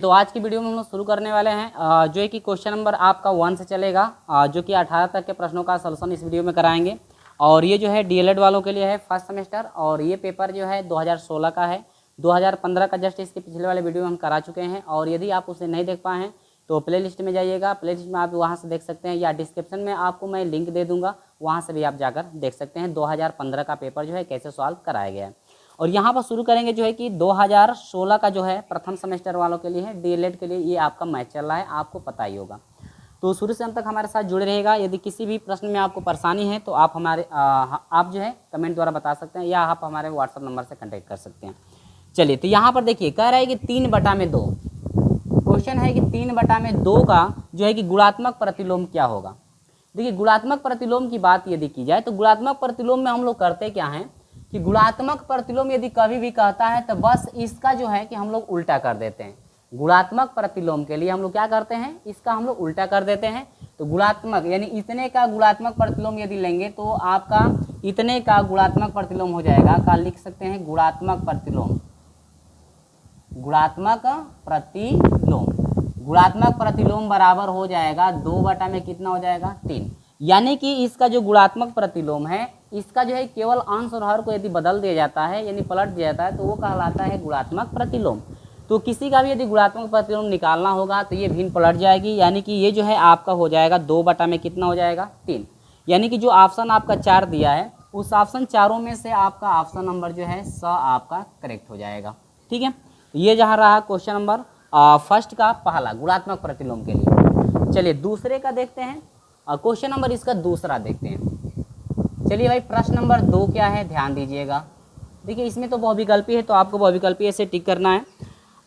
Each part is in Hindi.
तो आज की वीडियो में हम लोग शुरू करने वाले हैं जो है कि क्वेश्चन नंबर आपका 1 से चलेगा, जो कि 18 तक के प्रश्नों का सलूशन इस वीडियो में कराएंगे। और ये जो है डीएलएड वालों के लिए है फर्स्ट सेमेस्टर, और ये पेपर जो है 2016 का है। 2015 का जस्ट इसके पिछले वाले वीडियो में हम करा चुके हैं, और यदि आप उसे नहीं देख पाए हैं तो प्ले लिस्ट में जाइएगा। प्ले लिस्ट में आप वहाँ से देख सकते हैं, या डिस्क्रिप्शन में आपको मैं लिंक दे दूँगा, वहाँ से भी आप जाकर देख सकते हैं 2015 का पेपर जो है कैसे सॉल्व कराया गया है। और यहाँ पर शुरू करेंगे जो है कि 2016 का जो है प्रथम सेमेस्टर वालों के लिए है, डीएलएड के लिए ये आपका मैच चल रहा है, आपको पता ही होगा। तो शुरू से अंत तक हमारे साथ जुड़े रहेगा। यदि किसी भी प्रश्न में आपको परेशानी है तो आप आप जो है कमेंट द्वारा बता सकते हैं, या आप हमारे व्हाट्सअप नंबर से कॉन्टैक्ट कर सकते हैं। चलिए, तो यहाँ पर देखिए कह रहा है कि 3/2 क्वेश्चन है कि 3/2 का जो है कि गुणात्मक प्रतिलोम क्या होगा। देखिए, गुणात्मक प्रतिलोम की बात यदि की जाए तो गुणात्मक प्रतिलोम में हम लोग करते क्या हैं कि गुणात्मक प्रतिलोम यदि कभी भी कहता है तो बस इसका जो है कि हम लोग उल्टा कर देते हैं। गुणात्मक प्रतिलोम के लिए हम लोग क्या करते हैं, इसका हम लोग उल्टा कर देते हैं। तो गुणात्मक यानी इतने का गुणात्मक प्रतिलोम यदि लेंगे तो आपका इतने का गुणात्मक प्रतिलोम हो जाएगा, का लिख सकते हैं गुणात्मक प्रतिलोम। गुणात्मक प्रतिलोम, गुणात्मक प्रतिलोम बराबर हो जाएगा 2 में कितना हो जाएगा 3। यानी कि इसका जो गुणात्मक प्रतिलोम है, इसका जो है केवल अंश और हर को यदि बदल दिया जाता है यानी पलट दिया जाता है तो वो कहलाता है गुणात्मक प्रतिलोम। तो किसी का भी यदि गुणात्मक प्रतिलोम निकालना होगा तो ये भिन्न पलट जाएगी, यानी कि ये जो है आपका हो जाएगा 2 में कितना हो जाएगा 3। यानी कि जो ऑप्शन आपका 4 दिया है उस ऑप्शन चारों में से आपका ऑप्शन नंबर जो है स आपका करेक्ट हो जाएगा। ठीक है, तो ये जहाँ रहा क्वेश्चन नंबर फर्स्ट का पहला गुणात्मक प्रतिलोम के लिए। चलिए दूसरे का देखते हैं, क्वेश्चन नंबर इसका दूसरा देखते हैं। चलिए भाई, प्रश्न नंबर 2 क्या है, ध्यान दीजिएगा। देखिए, इसमें तो बहुविकल्पी है तो आपको बहुविकल्पी ऐसे टिक करना है।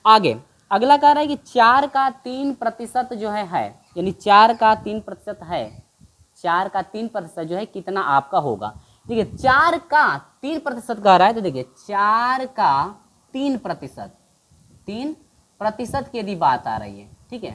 आगे अगला कह रहा है कि 4 का 3% जो है यानी 4 का 3% है, 4 का 3% जो है कितना आपका होगा। देखिए 4 का 3% कह रहा है, तो देखिए 4 का 3% की यदि बात आ रही है, ठीक है,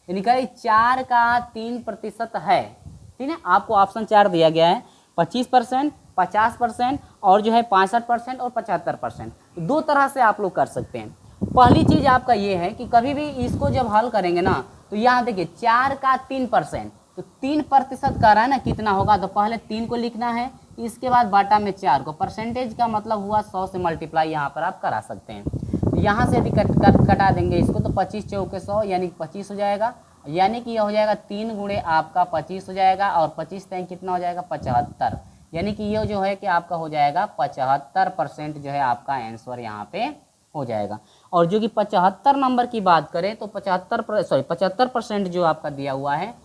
यानी कह 4 का 3% है, ठीक है। आपको ऑप्शन 4 दिया गया है 25%, 50% और जो है 65% और 75%। दो तरह से आप लोग कर सकते हैं। पहली चीज़ आपका ये है कि कभी भी इसको जब हल करेंगे ना तो यहाँ देखिए 4 का 3%, तो 3% कर रहा है ना कितना होगा, तो पहले 3 को लिखना है, इसके बाद बाटा में 4 को, परसेंटेज का मतलब हुआ 100 से मल्टीप्लाई यहाँ पर आप करा सकते हैं। तो यहाँ से यदि कटा देंगे इसको तो 25 चौके 100 यानी 25 हो जाएगा, यानी कि यह हो जाएगा 3 गुणे आपका 25 हो जाएगा, और 25 तक कितना हो जाएगा 75, यानी कि ये जो है कि आपका हो जाएगा 75% जो है आपका आंसर यहाँ पे हो जाएगा। और जो कि 75 नंबर की बात करें तो 75% जो आपका दिया हुआ है,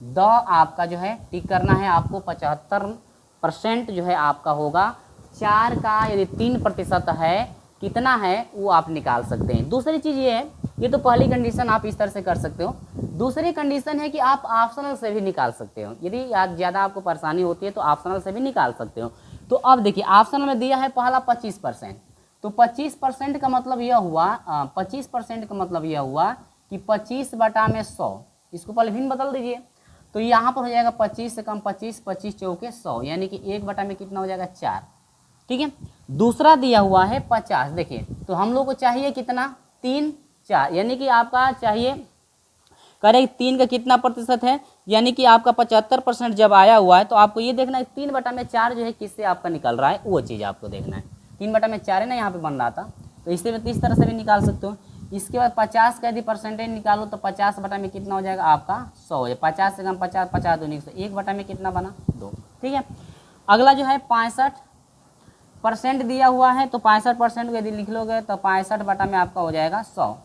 द आपका जो है टिक करना है आपको, 75% जो है आपका होगा। 4 का यदि 3% है कितना है वो आप निकाल सकते हैं। दूसरी चीज़ ये है, ये तो पहली कंडीशन आप इस तरह से कर सकते हो। दूसरी कंडीशन है कि आप ऑप्शनल से भी निकाल सकते हो, यदि ज़्यादा आपको परेशानी होती है तो ऑप्शनल से भी निकाल सकते हो। तो अब देखिए ऑप्शनल में दिया है पहला 25%, तो 25% का मतलब यह हुआ 25% का मतलब यह हुआ कि 25/100, इसको पहले भिन्न बदल दीजिए, तो यहाँ पर हो जाएगा 25 से कम 25, 25 चौके 100, यानी कि 1 में कितना हो जाएगा 4। ठीक है, दूसरा दिया हुआ है 50। देखिए तो हम लोग को चाहिए कितना 3, 4, यानी कि आपका चाहिए करें 3 का कितना प्रतिशत है, यानी कि आपका 75% जब आया हुआ है तो आपको ये देखना है 3/4 जो है किससे आपका निकल रहा है, वो चीज़ आपको देखना है। 3/4 है ना यहाँ पे बन रहा था, तो इससे इस तरह से भी निकाल सकते हो। इसके बाद 50 का यदि परसेंटेज निकालो तो 50 में कितना हो जाएगा आपका 100 है, 50 से कम 50, 50 दूनी 100, 1 में कितना बना 2। ठीक है, अगला जो है 65% दिया हुआ है, तो 65% को यदि लिख लोगे तो 65 में आपका हो जाएगा 100।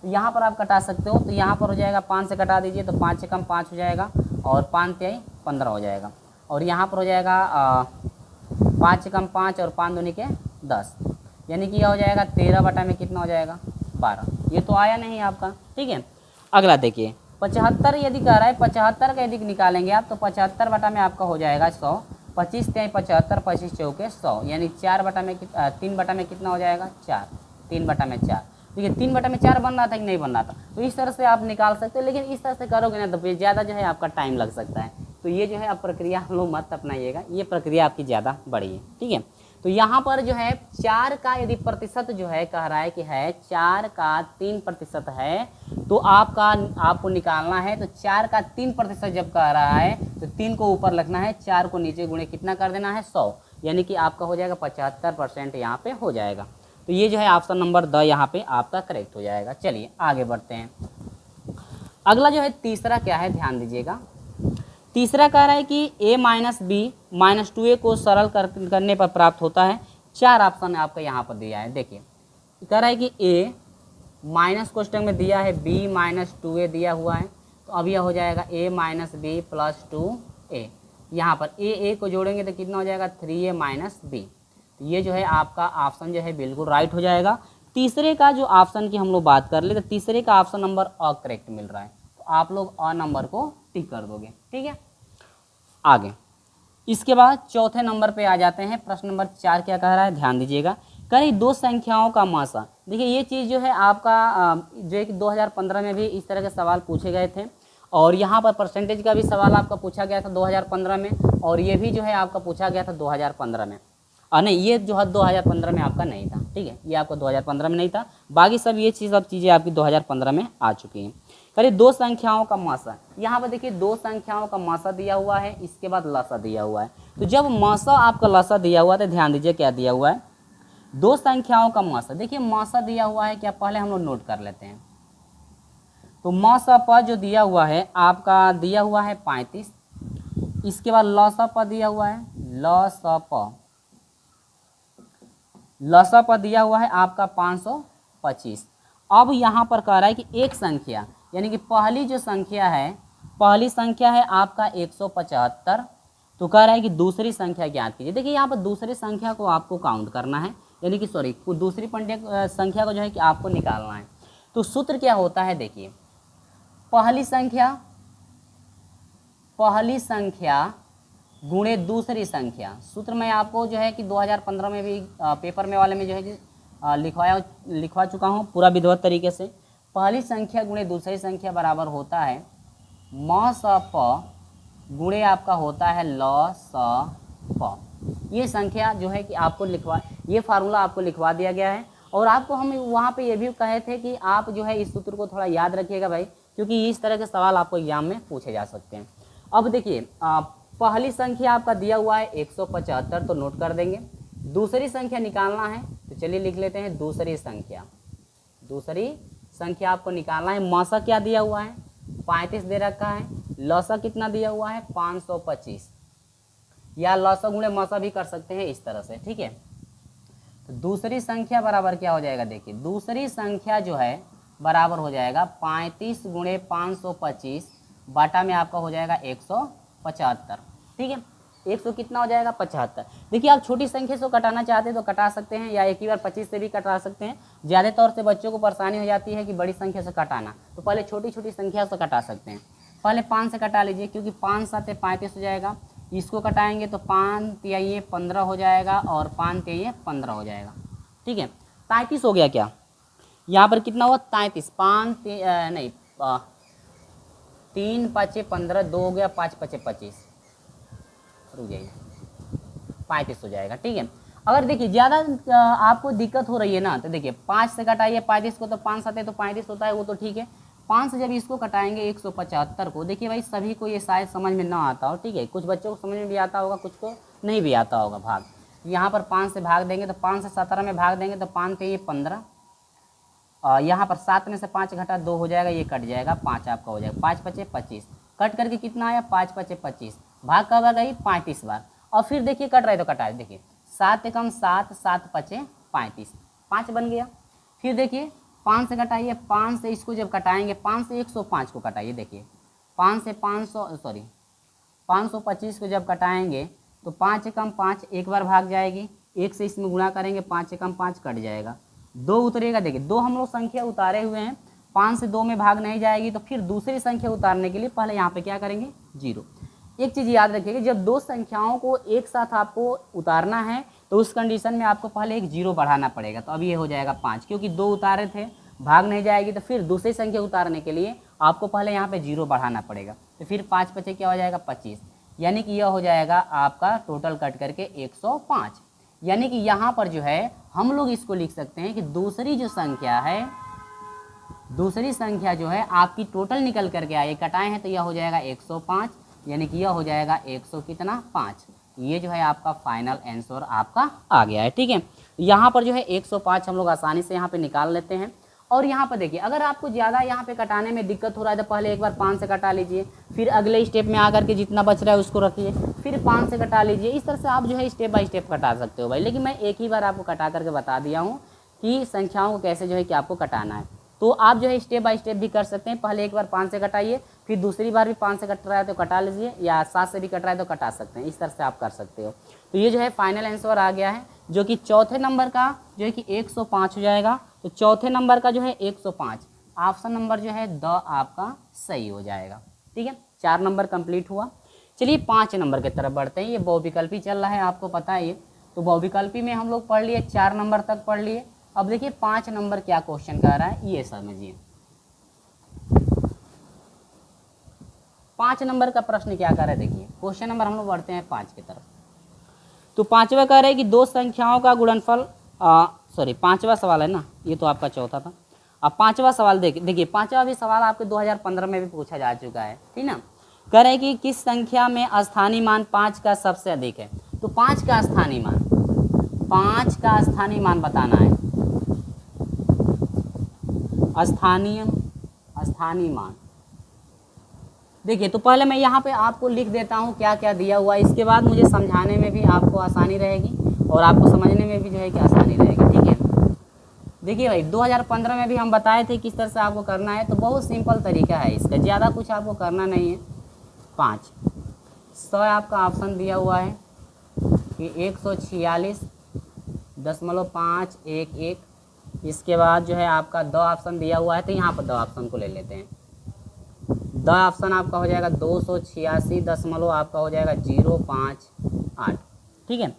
तो यहाँ पर आप कटा सकते हो, तो यहाँ पर हो जाएगा 5 से कटा दीजिए तो 5 से कम 5 हो जाएगा, और 5 × 15 हो जाएगा, और यहाँ पर हो जाएगा 5 से कम 5 और 5 दूनी के 10, यानी कि यह हो जाएगा 13 में कितना हो जाएगा 12। ये तो आया नहीं आपका। ठीक है, अगला देखिए 75 यदि कह रहा है, 75 का यदि निकालेंगे आप तो 75 में आपका हो जाएगा 100, 25 × 75, 25 चौके 100, यानी 3 में कितना हो जाएगा 4, 3/4। देखिए 3/4 बन रहा था कि नहीं बन रहा था, तो इस तरह से आप निकाल सकते हो, लेकिन इस तरह से करोगे ना तो फिर ज़्यादा जो है आपका टाइम लग सकता है। तो ये जो है आप प्रक्रिया हम लोग मत अपनाइएगा, ये प्रक्रिया आपकी ज़्यादा बड़ी है। ठीक है, तो यहाँ पर जो है 4 का यदि प्रतिशत जो है कह रहा है कि है 4 का 3% है, तो आपको निकालना है। तो 4 का 3% जब कह रहा है तो 3 को ऊपर रखना है, 4 को नीचे गुणे कितना कर देना है 100, यानी कि आपका हो जाएगा 75% यहाँ पे हो जाएगा। तो ये जो है ऑप्शन नंबर द यहाँ पे आपका करेक्ट हो जाएगा। चलिए आगे बढ़ते हैं। अगला जो है तीसरा क्या है, ध्यान दीजिएगा। तीसरा कह रहा है कि a minus B minus 2a को सरल करने पर प्राप्त होता है। 4 ऑप्शन आपका यहाँ पर दिया है। देखिए कह रहा है कि a माइनस क्वेश्चन में दिया है b माइनस 2a दिया हुआ है, तो अब यह हो जाएगा a minus B plus 2a। यहाँ पर a को जोड़ेंगे तो कितना हो जाएगा 3a माइनस बी। तो ये जो है आपका ऑप्शन जो है बिल्कुल राइट हो जाएगा। तीसरे का जो ऑप्शन की हम लोग बात कर ले तो तीसरे का ऑप्शन नंबर अ करेक्ट मिल रहा है, तो आप लोग अ नंबर को टिक कर दोगे। ठीक है, आगे इसके बाद चौथे नंबर पे आ जाते हैं। प्रश्न नंबर 4 क्या कह रहा है, ध्यान दीजिएगा। कहीं दो संख्याओं का मासा, देखिए ये चीज़ जो है आपका जो कि 2015 में भी इस तरह के सवाल पूछे गए थे, और यहाँ पर परसेंटेज का भी सवाल आपका पूछा गया था 2015 में, और ये भी जो है आपका पूछा गया था 2015 में। नहीं, ये जो है 2015 में आपका नहीं था। ठीक है, ये आपका 2015 में नहीं था, बाकी सब ये चीज़ें आपकी 2015 में आ चुकी हैं। करिए दो संख्याओं का मासा, यहाँ पर देखिए दो संख्याओं का मासा दिया हुआ है, इसके बाद लसा दिया हुआ है। तो जब मासा आपका लसा दिया हुआ है तो ध्यान दीजिए क्या दिया हुआ है, दो संख्याओं का मासा। देखिए मासा दिया हुआ है क्या, पहले हम लोग नोट कर लेते हैं। तो मासा पर जो दिया हुआ है आपका दिया हुआ है 35, इसके बाद लसा पर दिया हुआ है लसा पर दिया हुआ है आपका 525। अब यहाँ पर कह रहा है कि एक संख्या, यानी कि पहली जो संख्या है, पहली संख्या है आपका 175, तो कह रहा है कि दूसरी संख्या ज्ञात कीजिए। देखिए यहाँ पर दूसरी संख्या को आपको काउंट करना है, यानी कि सॉरी दूसरी संख्या को जो है कि आपको निकालना है। तो सूत्र क्या होता है, देखिए पहली संख्या गुणे दूसरी संख्या। सूत्र मैं आपको जो है कि 2015 में भी पेपर में वाले में जो है कि लिखवा चुका हूँ पूरा विधिवत तरीके से। पहली संख्या गुणे दूसरी संख्या बराबर होता है म स प गुणे आपका होता है ल स प। ये संख्या जो है कि आपको ये फार्मूला आपको लिखवा दिया गया है, और आपको हम वहाँ पे ये भी कहे थे कि आप जो है इस सूत्र को थोड़ा याद रखिएगा भाई, क्योंकि इस तरह के सवाल आपको एग्जाम में पूछे जा सकते हैं। अब देखिए पहली संख्या आपका दिया हुआ है 175, तो नोट कर देंगे। दूसरी संख्या निकालना है, तो चलिए लिख लेते हैं दूसरी संख्या आपको निकालना है। मासा क्या दिया हुआ है 35 दे रखा है, लसा कितना दिया हुआ है 525, या लसा गुणे मासा भी कर सकते हैं इस तरह से। ठीक है, तो दूसरी संख्या बराबर क्या हो जाएगा, देखिए दूसरी संख्या जो है बराबर हो जाएगा 35 गुणे 525 बाटा में आपका हो जाएगा 175। ठीक है, 100 कितना हो जाएगा 75। देखिए आप छोटी संख्या से कटाना चाहते हैं तो कटा सकते हैं, या एक ही बार 25 से भी कटा सकते हैं। ज़्यादा तौर से बच्चों को परेशानी हो जाती है कि बड़ी संख्या से कटाना, तो पहले छोटी छोटी संख्या से कटा सकते हैं। पहले 5 से कटा लीजिए, क्योंकि 5 7 35 हो जाएगा। इसको कटाएंगे तो 5 3 15 हो जाएगा, और 5 3 15 हो जाएगा। ठीक है, 33 हो गया क्या, यहाँ पर कितना हुआ 33, 3 5 15, 2 हो गया, 5 5 25, रुक जाइए 35 हो जाएगा। ठीक है, अगर देखिए ज़्यादा आपको दिक्कत हो रही है ना, तो देखिए 5 से कटाइए 35 को, तो 5 7 तो 35 होता है, वो तो ठीक है। 5 से जब इसको कटाएंगे 175 को, देखिए भाई सभी को ये शायद समझ में ना आता हो। ठीक है, कुछ बच्चों को समझ में भी आता होगा, कुछ को नहीं भी आता होगा भाग। यहाँ पर 5 से भाग देंगे तो 5 से 17 में भाग देंगे तो 5 3 15, यहाँ पर 7 में से 5 घटा 2 हो जाएगा, ये कट जाएगा, 5 आपका हो जाएगा, 5 5 25, कट करके कितना आया 5 5 25, भाग कब आ गई 35 बार। और फिर देखिए कट रहा है तो कटा है, देखिए 7 एकम 7, 7 5 35, 5 बन गया। फिर देखिए 5 से कटाइए, 5 से इसको जब कटाएंगे 5 से 105 को कटाइए, देखिए 5 से 525 को जब कटाएंगे तो 5 एकम 5 एक बार भाग जाएगी, 1 से इसमें गुणा करेंगे 5 एकम 5 कट जाएगा, 2 उतरेगा। देखिए 2 हम लोग संख्या उतारे हुए हैं, 5 से 2 में भाग नहीं जाएगी, तो फिर दूसरी संख्या उतारने के लिए पहले यहाँ पे क्या करेंगे 0। एक चीज़ याद रखिएगा, जब दो संख्याओं को एक साथ आपको उतारना है तो उस कंडीशन में आपको पहले एक 0 बढ़ाना पड़ेगा। तो अभी ये हो जाएगा 5, क्योंकि 2 उतारे थे, भाग नहीं जाएगी, तो फिर दूसरी संख्या उतारने के लिए आपको पहले यहाँ पे 0 बढ़ाना पड़ेगा। तो फिर 5 5 क्या हो जाएगा 25, यानी कि यह हो जाएगा आपका टोटल कट करके 105। यानी कि यहाँ पर जो है हम लोग इसको लिख सकते हैं कि दूसरी जो संख्या है, दूसरी संख्या जो है आपकी टोटल निकल करके आई, कटाए हैं तो यह हो जाएगा 105, यानी कि यह हो जाएगा 100 कितना 5। ये जो है आपका फाइनल आंसर आपका आ गया है। ठीक है, यहाँ पर जो है 105 हम लोग आसानी से यहाँ पे निकाल लेते हैं। और यहाँ पर देखिए, अगर आपको ज़्यादा यहाँ पे कटाने में दिक्कत हो रहा है तो पहले एक बार 5 से कटा लीजिए, फिर अगले स्टेप में आकर के जितना बच रहा है उसको रखिए, फिर 5 से कटा लीजिए। इस तरह से आप जो है स्टेप बाय स्टेप कटा सकते हो भाई। लेकिन मैं एक ही बार आपको कटा करके बता दिया हूँ कि संख्याओं को कैसे जो है कि आपको कटाना है। तो आप जो है स्टेप बाय स्टेप भी कर सकते हैं। पहले एक बार 5 से कटाइए, फिर दूसरी बार भी 5 से कट रहा है तो कटा लीजिए, या 7 से भी कट रहा है तो कटा सकते हैं। इस तरह से आप कर सकते हो। तो ये जो है फाइनल आंसर आ गया है, जो कि चौथे नंबर का जो है कि 105 हो जाएगा। तो चौथे नंबर का जो है 105, ऑप्शन नंबर जो है द आपका सही हो जाएगा। ठीक है, 4 नंबर कंप्लीट हुआ। चलिए 5 नंबर की तरफ बढ़ते हैं। ये बहुविकल्पी चल रहा है, आपको पता है ये। तो बहुविकल्पी में हम लोग पढ़ लिए, 4 नंबर तक पढ़ लिए। अब देखिए 5 नंबर क्या क्वेश्चन कह रहा है, ये समझिए। 5 नंबर का प्रश्न क्या कह रहा है, देखिए क्वेश्चन नंबर हम लोग बढ़ते हैं 5 की तरफ। तो 5वां कह रहा है कि दो संख्याओं का गुणनफल, सॉरी 5वां सवाल है ना, ये तो आपका चौथा था। अब 5वां सवाल देखिए 5वां भी सवाल आपके 2015 में भी पूछा जा चुका है, ठीक ना। कह रहे हैं कि किस संख्या में स्थानीय मान 5 का सबसे अधिक है। तो 5 का स्थानीय मान, 5 का स्थानीय मान बताना है। स्थानीय मान देखिए, तो पहले मैं यहाँ पे आपको लिख देता हूँ क्या क्या दिया हुआ है। इसके बाद मुझे समझाने में भी आपको आसानी रहेगी और आपको समझने में भी जो है कि आसानी रहेगी। ठीक है, देखिए भाई 2015 में भी हम बताए थे किस तरह से आपको करना है। तो बहुत सिंपल तरीका है इसका, ज़्यादा कुछ आपको करना नहीं है। 5 100 आपका ऑप्शन दिया हुआ है कि 146.511। इसके बाद जो है आपका 2 ऑप्शन दिया हुआ है, तो यहाँ पर 2 ऑप्शन को ले लेते हैं। 2 ऑप्शन आपका हो जाएगा 286 दशमलव आपका हो जाएगा 058। ठीक है,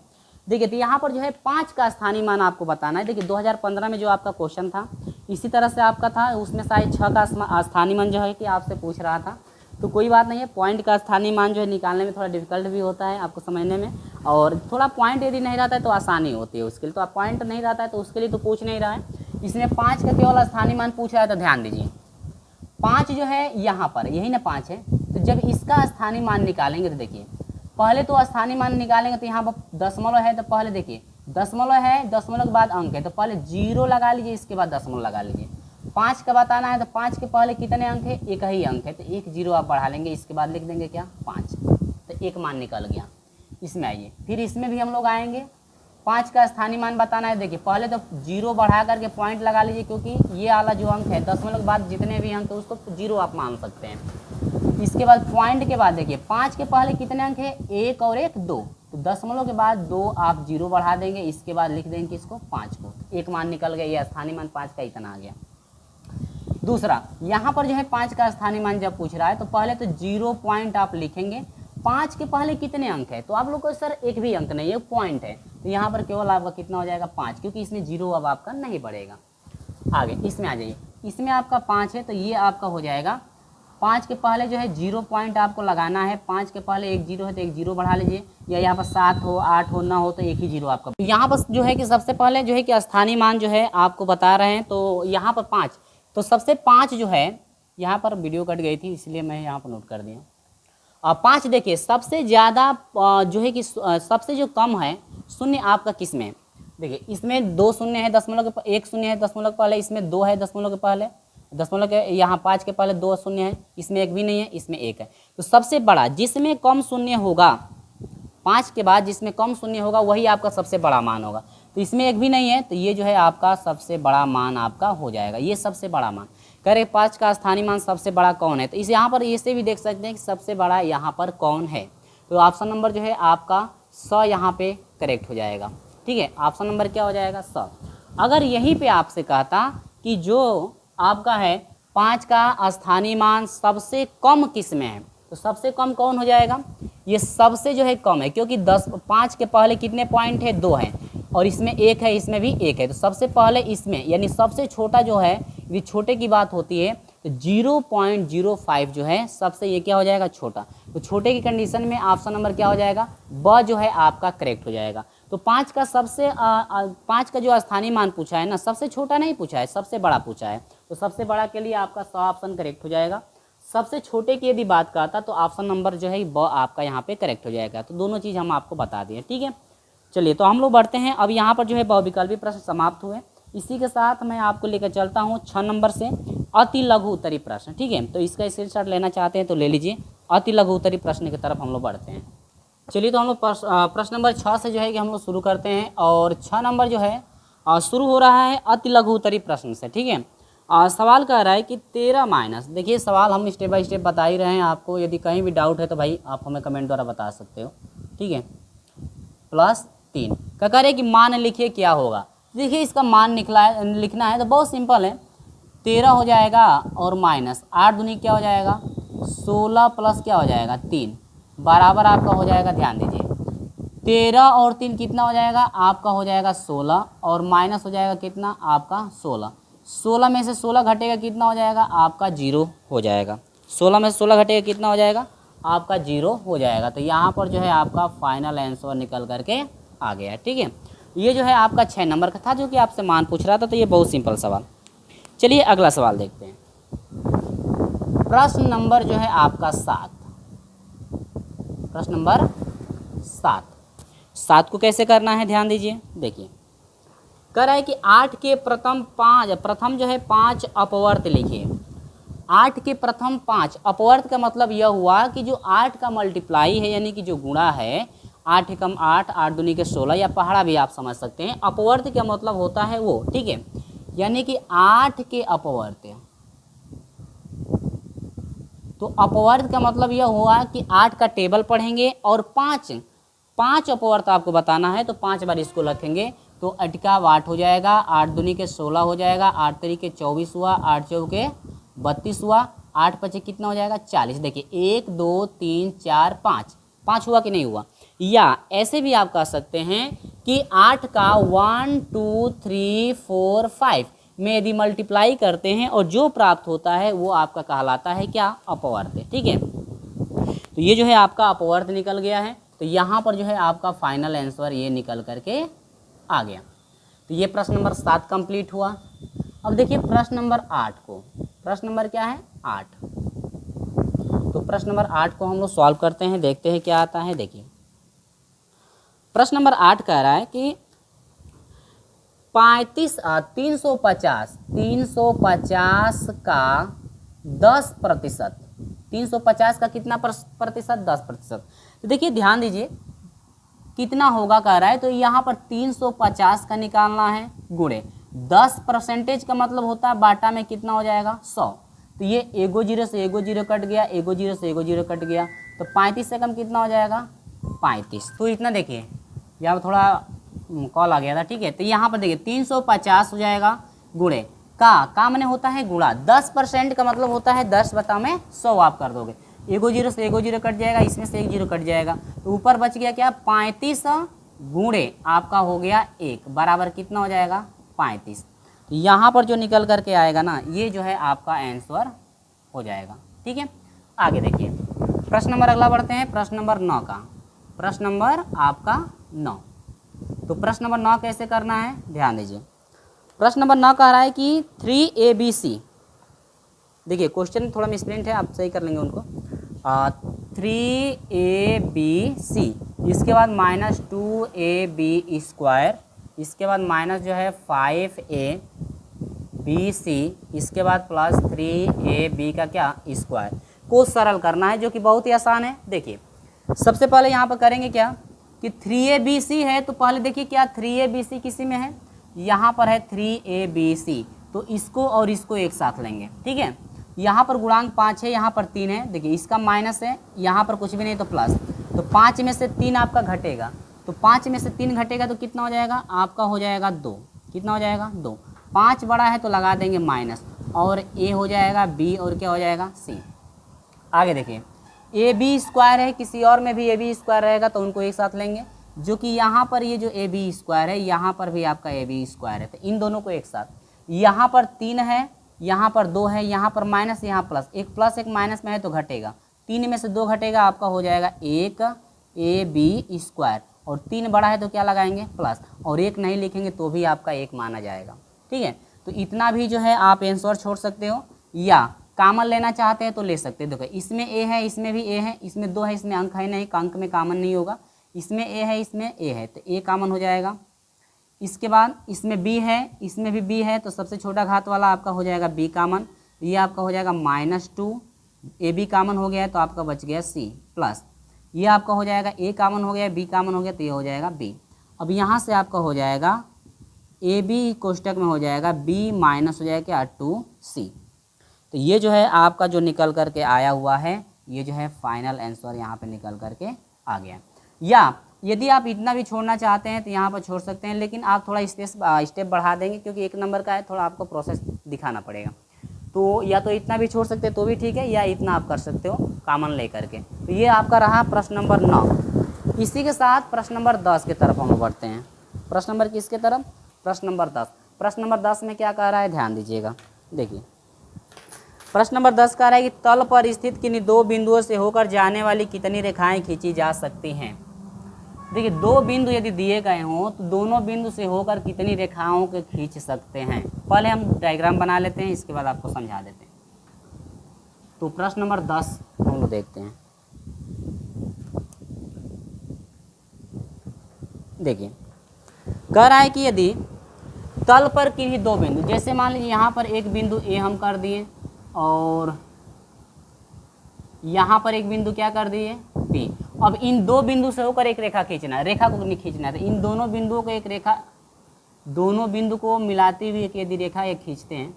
देखिए तो यहाँ पर जो है 5 का स्थानीय मान आपको बताना है। देखिए 2015 में जो आपका क्वेश्चन था इसी तरह से आपका था, उसमें शायद 6 का स्थानीय मान जो है कि आपसे पूछ रहा था। तो कोई बात नहीं है, पॉइंट का स्थानीय मान जो है निकालने में थोड़ा डिफिकल्ट भी होता है आपको समझने में, और थोड़ा पॉइंट यदि नहीं रहता है तो आसानी होती है उसके लिए। तो आप पॉइंट नहीं रहता है तो उसके लिए तो पूछ नहीं रहा है, इसमें 5 का केवल स्थानीय मान पूछ रहा है। तो ध्यान दीजिए 5 जो है यहाँ पर यही ना 5 है, तो जब इसका स्थानीय मान निकालेंगे तो देखिए पहले तो स्थानीय मान निकालेंगे तो यहाँ पर दशमलव है, तो पहले देखिए दशमलव है, दशमलव के बाद अंक है, तो पहले 0 लगा लीजिए, इसके बाद दशमलव लगा लीजिए। 5 का बताना है तो 5 के पहले कितने अंक है, एक ही अंक है, तो 1 0 आप बढ़ा लेंगे, इसके बाद लिख देंगे क्या 5, तो एक मान निकल गया। इसमें आइए, फिर इसमें भी हम लोग आएंगे। 5 का स्थानीय मान बताना है, देखिए पहले तो 0 बढ़ा करके पॉइंट लगा लीजिए, क्योंकि ये वाला जो अंक है दशमलव के बाद जितने भी अंक है उसको 0 आप मान सकते हैं। इसके बाद पॉइंट के बाद देखिए 5 के पहले कितने अंक है, 1 और 1 2, तो दशमलव के बाद 2 आप 0 बढ़ा देंगे, इसके बाद लिख देंगे इसको 5 को, एक मान निकल गया। ये स्थानीय मान 5 का इतना आ गया। दूसरा यहाँ पर जो है 5 का स्थानीय मान जब पूछ रहा है तो पहले तो 0 पॉइंट आप लिखेंगे। 5 के पहले कितने अंक है, तो आप लोग को सर एक भी अंक नहीं है, पॉइंट है, तो यहाँ पर केवल आपका कितना हो जाएगा 5, क्योंकि इसमें 0 अब आपका नहीं बढ़ेगा। आगे इसमें आ जाइए, इसमें आपका 5 है, तो ये आपका हो जाएगा 5 के पहले जो है 0 पॉइंट आपको लगाना है। 5 के पहले एक 0 है तो एक 0 बढ़ा लीजिए, या यहाँ पर 7 हो 8 हो ना हो तो एक ही 0 आपका। यहाँ पर जो है कि सबसे पहले जो है कि स्थानीय मान जो है आपको बता रहे हैं, तो यहाँ पर 5, तो सबसे 5 जो है, यहाँ पर वीडियो कट गई थी इसलिए मैं यहाँ पर नोट कर दिया। 5 देखिए सबसे ज़्यादा जो है कि सबसे जो कम है शून्य आपका किस में, देखिए इसमें 2 शून्य है दशमलव के, 1 शून्य है दशमलव के पहले, इसमें 2 है दशमलव के पहले, दशमलव के यहाँ 5 के पहले 2 शून्य है, इसमें 1 भी नहीं है, इसमें 1 है। तो सबसे बड़ा जिसमें कम शून्य होगा, 5 के बाद जिसमें कम शून्य होगा वही आपका सबसे बड़ा मान होगा। तो इसमें 1 भी नहीं है, तो ये जो है आपका सबसे बड़ा मान आपका हो जाएगा, ये सबसे बड़ा मान। कह रहे 5 का स्थानीय मान सबसे बड़ा कौन है, तो इस यहाँ पर इससे भी देख सकते हैं कि सबसे बड़ा यहाँ पर कौन है। तो ऑप्शन नंबर जो है आपका 100 यहाँ पे करेक्ट हो जाएगा। ठीक है, ऑप्शन नंबर क्या हो जाएगा 100। अगर यहीं पे आपसे कहता कि जो आपका है 5 का स्थानीय मान सबसे कम किस में है, तो सबसे कम कौन हो जाएगा, ये सबसे जो है कम है, क्योंकि 5 के पहले कितने पॉइंट है, 2 है, और इसमें 1 है, इसमें भी 1 है, तो सबसे पहले इसमें, यानी सबसे छोटा जो है, यदि छोटे की बात होती है तो 0.05 जो है सबसे ये क्या हो जाएगा, छोटा। तो छोटे की कंडीशन में ऑप्शन नंबर क्या हो जाएगा, ब जो है आपका करेक्ट हो जाएगा। तो 5 का सबसे 5 का जो स्थानीय मान पूछा है ना, सबसे छोटा नहीं पूछा है, सबसे बड़ा पूछा है। तो सबसे बड़ा के लिए आपका 100 ऑप्शन करेक्ट हो जाएगा। सबसे छोटे की यदि बात करता तो ऑप्शन नंबर जो है ब आपका यहाँ पे करेक्ट हो जाएगा। तो दोनों चीज़ हम आपको बता दिए, ठीक है। चलिए तो हम लोग बढ़ते हैं। अब यहाँ पर जो है बहुविकल्पी प्रश्न समाप्त हुए। इसी के साथ मैं आपको लेकर चलता हूँ 6 नंबर से अति लघु उत्तरी प्रश्न, ठीक है। तो इसका स्क्रीनशॉट लेना चाहते हैं तो ले लीजिए। अति लघु उत्तरी प्रश्न की तरफ हम लोग बढ़ते हैं। चलिए तो हम लोग प्रश्न नंबर 6 से जो है कि हम लोग शुरू करते हैं। और 6 नंबर जो है शुरू हो रहा है अति लघु उत्तरी प्रश्न से, ठीक है। सवाल कह रहा है कि 13 माइनस, देखिए सवाल हम स्टेप बाय स्टेप बता ही रहे हैं आपको। यदि कहीं भी डाउट है तो भाई आप हमें कमेंट द्वारा बता सकते हो, ठीक है। +3 क्या कह रहे हैं कि मान लिखिए क्या होगा। देखिए इसका मान लिखना है तो बहुत सिंपल है। 13 हो जाएगा और माइनस 8 दूनी क्या हो जाएगा 16 प्लस क्या हो जाएगा 3 बराबर आपका हो जाएगा, ध्यान दीजिए 13 और 3 कितना हो जाएगा आपका हो जाएगा 16 और माइनस हो जाएगा कितना आपका 16। 16 में से 16 घटेगा कितना हो जाएगा आपका 0 हो जाएगा। 16 में से 16 घटेगा कितना हो जाएगा आपका 0 हो जाएगा। तो यहाँ पर जो है आपका फाइनल आंसर निकल करके आ गया, ठीक है। ये जो है आपका 6 नंबर का था जो कि आपसे मान पूछ रहा था। तो ये बहुत सिंपल सवाल। चलिए अगला सवाल देखते हैं। प्रश्न नंबर जो है आपका 7, प्रश्न नंबर 7 को कैसे करना है ध्यान दीजिए। देखिए कह रहा है कि 8 के प्रथम जो है 5 अपवर्त लिखिए। 8 के प्रथम 5 अपवर्त का मतलब यह हुआ कि जो 8 का मल्टीप्लाई है यानी कि जो गुणा है 8 एकम 8, 8 दूनी के 16 या पहाड़ा भी आप समझ सकते हैं। अपवर्त का मतलब होता है वो, ठीक है, यानी कि 8 के अपवर्त। तो अपवर्त का मतलब यह हुआ कि 8 का टेबल पढ़ेंगे और 5 अपवर्त आपको बताना है तो 5 बार इसको रखेंगे। तो 8 का 8 हो जाएगा, 8 दूनी के 16 हो जाएगा, 8 तरीके 24 हुआ, 8 चौके 32 हुआ, 8 पचे कितना हो जाएगा 40। देखिए 1 2 3 4 5 हुआ कि नहीं हुआ। या ऐसे भी आप कह सकते हैं कि 8 का 1 2 3 4 5 में यदि मल्टीप्लाई करते हैं और जो प्राप्त होता है वो आपका कहलाता है क्या अपवर्त, ठीक है। तो ये जो है आपका अपवर्त निकल गया है। तो यहाँ पर जो है आपका फाइनल आंसर ये निकल करके आ गया। तो ये प्रश्न नंबर 7 कंप्लीट हुआ। अब देखिए प्रश्न नंबर 8 को, प्रश्न नंबर क्या है 8। तो प्रश्न नंबर 8 को हम लोग सॉल्व करते हैं, देखते हैं क्या आता है। देखिए प्रश्न नंबर 8 कह रहा है कि 350 का 10%, 350 का कितना प्रतिशत 10%। तो देखिए ध्यान दीजिए कितना होगा कह रहा है। तो यहाँ पर 350 का निकालना है गुणे 10% का मतलब होता है बाटा में कितना हो जाएगा 100। तो ये एगो जीरो से एगो जीरो कट गया, एगो जीरो से एगो जीरो कट गया। तो 35 से कम कितना हो जाएगा 35। तो इतना देखिए यहाँ थोड़ा कॉल आ गया था, ठीक है। तो यहाँ पर देखिए 350 हो जाएगा गुणे का मैंने होता है गुणा 10% का मतलब होता है 10 बटा में 100 आप कर दोगे। एगो जीरो से एगो जीरो कट जाएगा, इसमें से एक जीरो कट जाएगा। तो ऊपर बच गया क्या 35 गुणे आपका हो गया 1 बराबर कितना हो जाएगा 35। तो यहाँ पर जो निकल करके आएगा ना ये जो है आपका आंसर हो जाएगा, ठीक है। आगे देखिए प्रश्न नंबर अगला बढ़ते हैं, प्रश्न नंबर 9 का। प्रश्न नंबर आपका 9। तो प्रश्न नंबर 9 कैसे करना है ध्यान दीजिए। प्रश्न नंबर 9 कह रहा है कि 3ABC, देखिए क्वेश्चन थोड़ा मिसप्रिंट है, आप सही कर लेंगे उनको। 3ABC इसके बाद -2AB², इसके बाद माइनस जो है 5ABC, इसके बाद +3AB का क्या स्क्वायर को सरल करना है, जो कि बहुत ही आसान है। देखिए सबसे पहले यहाँ पर करेंगे क्या कि 3ABC है तो पहले देखिए क्या 3ABC किसी में है, यहाँ पर है 3ABC। तो इसको और इसको एक साथ लेंगे, ठीक है। यहाँ पर गुणांक 5 है, यहाँ पर 3 है। देखिए इसका माइनस है, यहाँ पर कुछ भी नहीं तो प्लस। तो 5 में से 3 आपका घटेगा। तो 5 में से 3 घटेगा तो कितना हो जाएगा आपका हो जाएगा 2। कितना हो जाएगा 2। 5 बड़ा है तो लगा देंगे माइनस, और ए हो जाएगा बी और क्या हो जाएगा सी। आगे देखिए AB² है, किसी और में भी AB² रहेगा तो उनको एक साथ लेंगे, जो कि यहाँ पर ये जो AB² है यहाँ पर भी आपका AB² है। तो इन दोनों को एक साथ, यहाँ पर 3 है यहाँ पर 2 है, यहाँ पर माइनस, यहाँ प्लस, एक प्लस एक माइनस में है तो घटेगा, 3 में से 2 घटेगा, आपका हो जाएगा 1 AB स्क्वायर, और 3 बड़ा है तो क्या लगाएंगे प्लस, और 1 नहीं लिखेंगे तो भी आपका 1 माना जाएगा। ठीक है, तो इतना भी जो है आप आंसर छोड़ सकते हो, या कॉमन लेना चाहते हैं तो ले सकते हैं। देखो इसमें ए है, इसमें भी ए है, इसमें 2 है, इसमें अंक है नहीं, अंक में कॉमन नहीं होगा, इसमें ए है, इसमें ए है, तो ए कॉमन हो जाएगा। इसके बाद इसमें बी है, इसमें भी बी है, तो सबसे छोटा घात वाला आपका हो जाएगा बी कॉमन, ये आपका हो जाएगा -2, ए बी कॉमन हो गया है तो आपका बच गया सी, प्लस ये आपका हो जाएगा ए कॉमन हो गया, बी कॉमन हो गया तो ये हो जाएगा बी। अब यहाँ से आपका हो जाएगा ए बी कोष्टक में हो जाएगा बी माइनस हो जाएगा क्या 2C। तो ये जो है आपका जो निकल करके आया हुआ है, ये जो है फाइनल आंसर यहाँ पे निकल करके आ गया। या यदि आप इतना भी छोड़ना चाहते हैं तो यहाँ पर छोड़ सकते हैं, लेकिन आप थोड़ा स्टेप बढ़ा देंगे क्योंकि 1 नंबर का है, थोड़ा आपको प्रोसेस दिखाना पड़ेगा। तो या तो इतना भी छोड़ सकते हैं तो भी ठीक है, या इतना आप कर सकते हो कॉमन ले करके। तो ये आपका रहा प्रश्न नंबर 9। इसी के साथ प्रश्न नंबर 10 की तरफ हम बढ़ते हैं। प्रश्न नंबर किसके तरफ? प्रश्न नंबर 10। प्रश्न नंबर 10 में क्या कह रहा है, ध्यान दीजिएगा। देखिए प्रश्न नंबर 10 कह रहा है कि तल पर स्थित किन्हीं 2 बिंदुओं से होकर जाने वाली कितनी रेखाएं खींची जा सकती हैं। देखिए 2 बिंदु यदि दिए गए हों तो दोनों बिंदु से होकर कितनी रेखाओं को खींच सकते हैं। पहले हम डायग्राम बना लेते हैं, इसके बाद आपको समझा देते हैं। तो प्रश्न नंबर 10 हम लोग देखते हैं। देखिए कह रहा है कि यदि तल पर किन्हीं 2 बिंदु, जैसे मान लीजिए यहाँ पर एक बिंदु ए हम कर दिए और यहाँ पर एक बिंदु क्या कर दिए बी। अब इन 2 बिंदु से होकर एक रेखा खींचना है, रेखा को नहीं खींचना है, तो इन दोनों बिंदुओं को एक रेखा, दोनों बिंदु को मिलाती हुई यदि रेखा एक खींचते हैं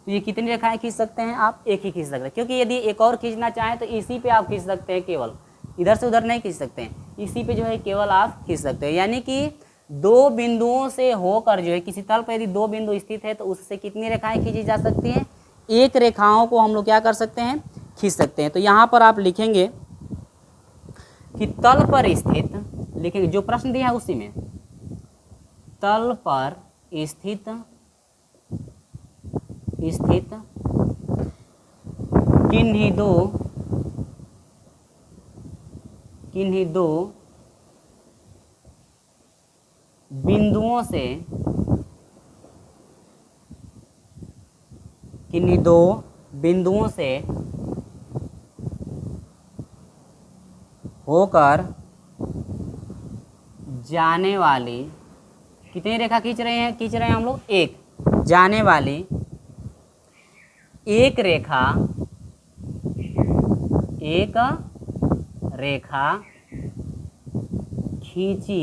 तो ये कितनी रेखाएं खींच सकते हैं आप? एक ही खींच सकते हैं, क्योंकि यदि एक और खींचना चाहें तो इसी पे आप खींच सकते हैं, केवल इधर से उधर नहीं खींच सकते हैं, इसी पे जो है केवल आप खींच सकते हैं। यानी कि 2 बिंदुओं से होकर जो है किसी तल पर यदि 2 बिंदु स्थित है तो उससे कितनी रेखाएं खींची जा सकती हैं? एक रेखाओं को हम लोग क्या कर सकते हैं, खींच सकते हैं। तो यहाँ पर आप लिखेंगे कि तल पर स्थित, लिखेंगे जो प्रश्न दिया है उसी में, तल पर स्थित किन्हीं दो बिंदुओं से, किन्हीं 2 बिंदुओं से होकर जाने वाली कितनी रेखा खींच रहे हैं हम लोग? एक। जाने वाली एक रेखा खींची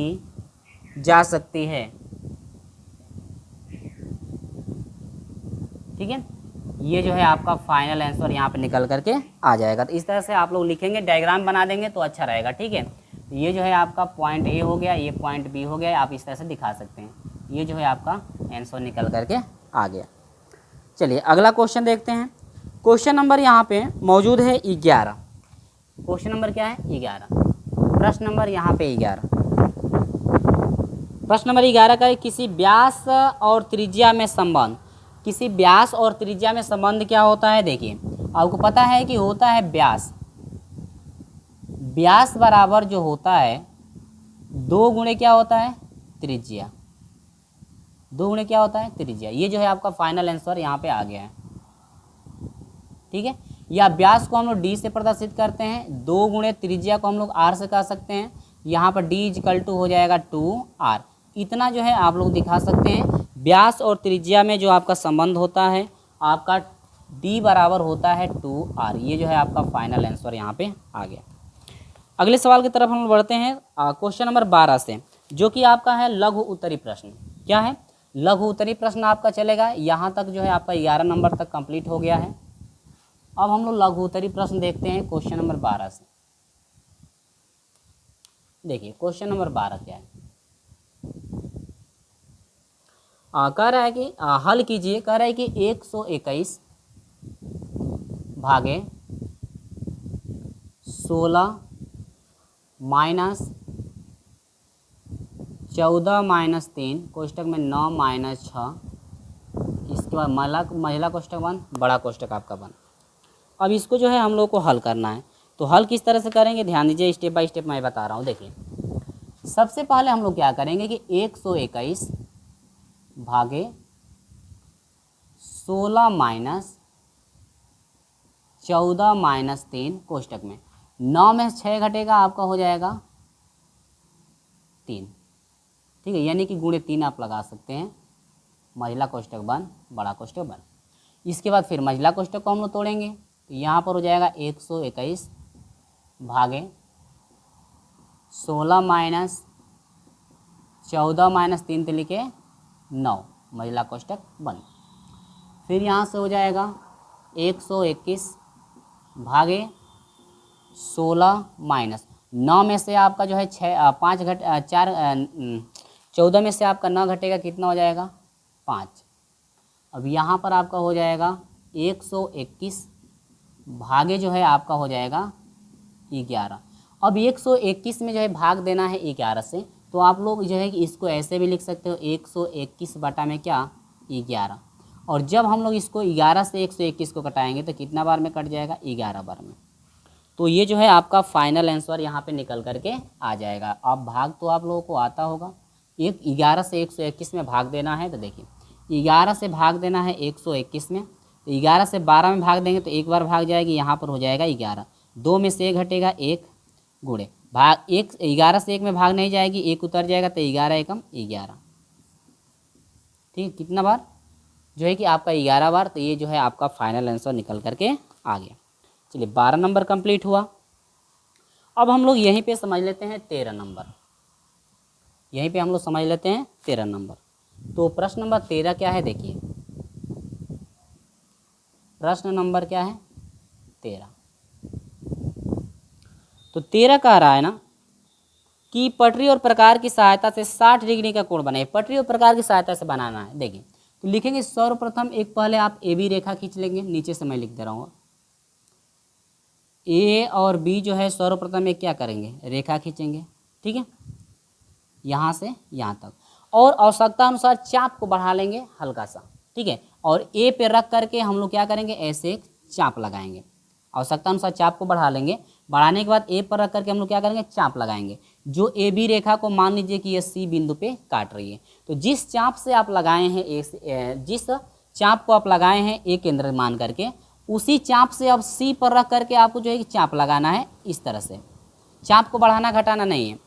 जा सकती है। ठीक है, ये जो है आपका फाइनल आंसर यहाँ पे निकल करके आ जाएगा। तो इस तरह से आप लोग लिखेंगे, डायग्राम बना देंगे तो अच्छा रहेगा। ठीक है, तो ये जो है आपका पॉइंट ए हो गया, ये पॉइंट बी हो गया, आप इस तरह से दिखा सकते हैं। ये जो है आपका आंसर निकल करके आ गया। चलिए अगला क्वेश्चन देखते हैं। क्वेश्चन नंबर यहाँ पे मौजूद है 11। क्वेश्चन नंबर क्या है? 11। प्रश्न नंबर यहाँ पे 11। प्रश्न नंबर 11 का है किसी व्यास और त्रिज्या में संबंध। किसी व्यास और त्रिज्या में संबंध क्या होता है? देखिए आपको पता है कि होता है व्यास, व्यास बराबर जो होता है 2 गुणे क्या होता है? त्रिज्या। 2 गुणे क्या होता है? त्रिज्या। ये जो है आपका फाइनल आंसर यहाँ पे आ गया है। ठीक है, या व्यास को हम लोग डी से प्रदर्शित करते हैं, 2 गुणे त्रिज्या को हम लोग आर से कह सकते हैं। यहाँ पर डी इक्वल टू हो जाएगा 2r। इतना जो है आप लोग दिखा सकते हैं। व्यास और त्रिज्या में जो आपका संबंध होता है आपका d बराबर होता है 2r। ये जो है आपका फाइनल आंसर यहाँ पे आ गया। अगले सवाल की तरफ हम बढ़ते हैं क्वेश्चन नंबर 12 से, जो कि आपका है लघु उत्तरी प्रश्न। क्या है? लघु उत्तरी प्रश्न आपका चलेगा। यहाँ तक जो है आपका 11 नंबर तक कंप्लीट हो गया है। अब हम लोग लघु उत्तरी प्रश्न देखते हैं क्वेश्चन नंबर 12 से। देखिए क्वेश्चन नंबर 12 क्या है? कह रहा है कि हल कीजिए। कह रहा है कि 121 भागे 16 माइनस 14 माइनस 3 कोष्टक में 9 माइनस 6 इसके उसके बाद महिला कोष्ठक बन, बड़ा कोष्ठक आपका बन। अब इसको जो है हम लोग को हल करना है, तो हल किस तरह से करेंगे ध्यान दीजिए, स्टेप बाय स्टेप मैं बता रहा हूँ। देखिए सबसे पहले हम लोग क्या करेंगे कि 121 भागे 16 माइनस 14 माइनस 3 कोष्टक में 9 में 6 घटेगा आपका हो जाएगा 3, ठीक है, यानी कि गुणे 3 आप लगा सकते हैं। महिला कोष्टक बन, बड़ा कोष्टक बन। इसके बाद फिर महिला कोष्टक को हम लोग तोड़ेंगे, तो यहाँ पर हो जाएगा 121 भागे 16 माइनस 14 माइनस 3 तो लिखे 9 महिला कोष्टक बन। फिर यहाँ से हो जाएगा 121 भागे 16 माइनस 9 में से आपका जो है 14 में से आपका 9 घटेगा, कितना हो जाएगा 5। अब यहाँ पर आपका हो जाएगा 121 भागे जो है आपका हो जाएगा 11। अब 121 में जो है भाग देना है 11 से, तो आप लोग जो है कि इसको ऐसे भी लिख सकते हो 121 बटा में क्या 11। और जब हम लोग इसको 11 से 121 को कटाएंगे तो कितना बार में कट जाएगा 11 बार में। तो ये जो है आपका फाइनल आंसर यहाँ पे निकल करके आ जाएगा। अब भाग तो आप लोगों को आता होगा, 11 से 121 में भाग देना है, तो देखिए 11 से भाग देना है 121 में, तो 11 से 12 में भाग देंगे तो एक बार भाग जाएगी, यहाँ पर हो जाएगा 11। 2 में से 1 घटेगा 1 गुणे भाग 1, 11 से 1 में भाग नहीं जाएगी, 1 उतर जाएगा तो 11 एकम 11, ठीक, कितना बार जो है कि आपका 11 बार। तो ये जो है आपका फाइनल आंसर निकल करके आ गया। चलिए 12 नंबर कंप्लीट हुआ। अब हम लोग यहीं पे समझ लेते हैं 13 नंबर, यहीं पे हम लोग समझ लेते हैं 13 नंबर। तो प्रश्न नंबर 13 क्या है, देखिए प्रश्न नंबर क्या है 13। तो 13 कह रहा है ना कि पटरी और प्रकार की सहायता से 60 डिग्री का कोण बनाए। पटरी और प्रकार की सहायता से बनाना है। देखिए तो लिखेंगे सर्वप्रथम एक पहले आप ए बी रेखा खींच लेंगे, नीचे से मैं लिख दे रहा हूँ। ए और बी जो है सर्वप्रथम एक क्या करेंगे रेखा खींचेंगे, ठीक है, यहाँ से यहाँ तक, और आवश्यकता अनुसार चाप को बढ़ा लेंगे हल्का सा, ठीक है, और ए पे रख करके हम लोग क्या करेंगे ऐसे एक चाप लगाएंगे। आवश्यकता अनुसार चाप को बढ़ा लेंगे, बढ़ाने के बाद ए पर रख करके हम लोग क्या करेंगे चाप लगाएंगे। जो ए बी रेखा को मान लीजिए कि ये सी बिंदु पे काट रही है, तो जिस चाप से आप लगाए हैं जिस चाप को आप लगाए हैं ए केंद्र मान करके, उसी चाप से अब सी पर रख करके आपको जो है कि चाप लगाना है। इस तरह से चाप को बढ़ाना घटाना नहीं है।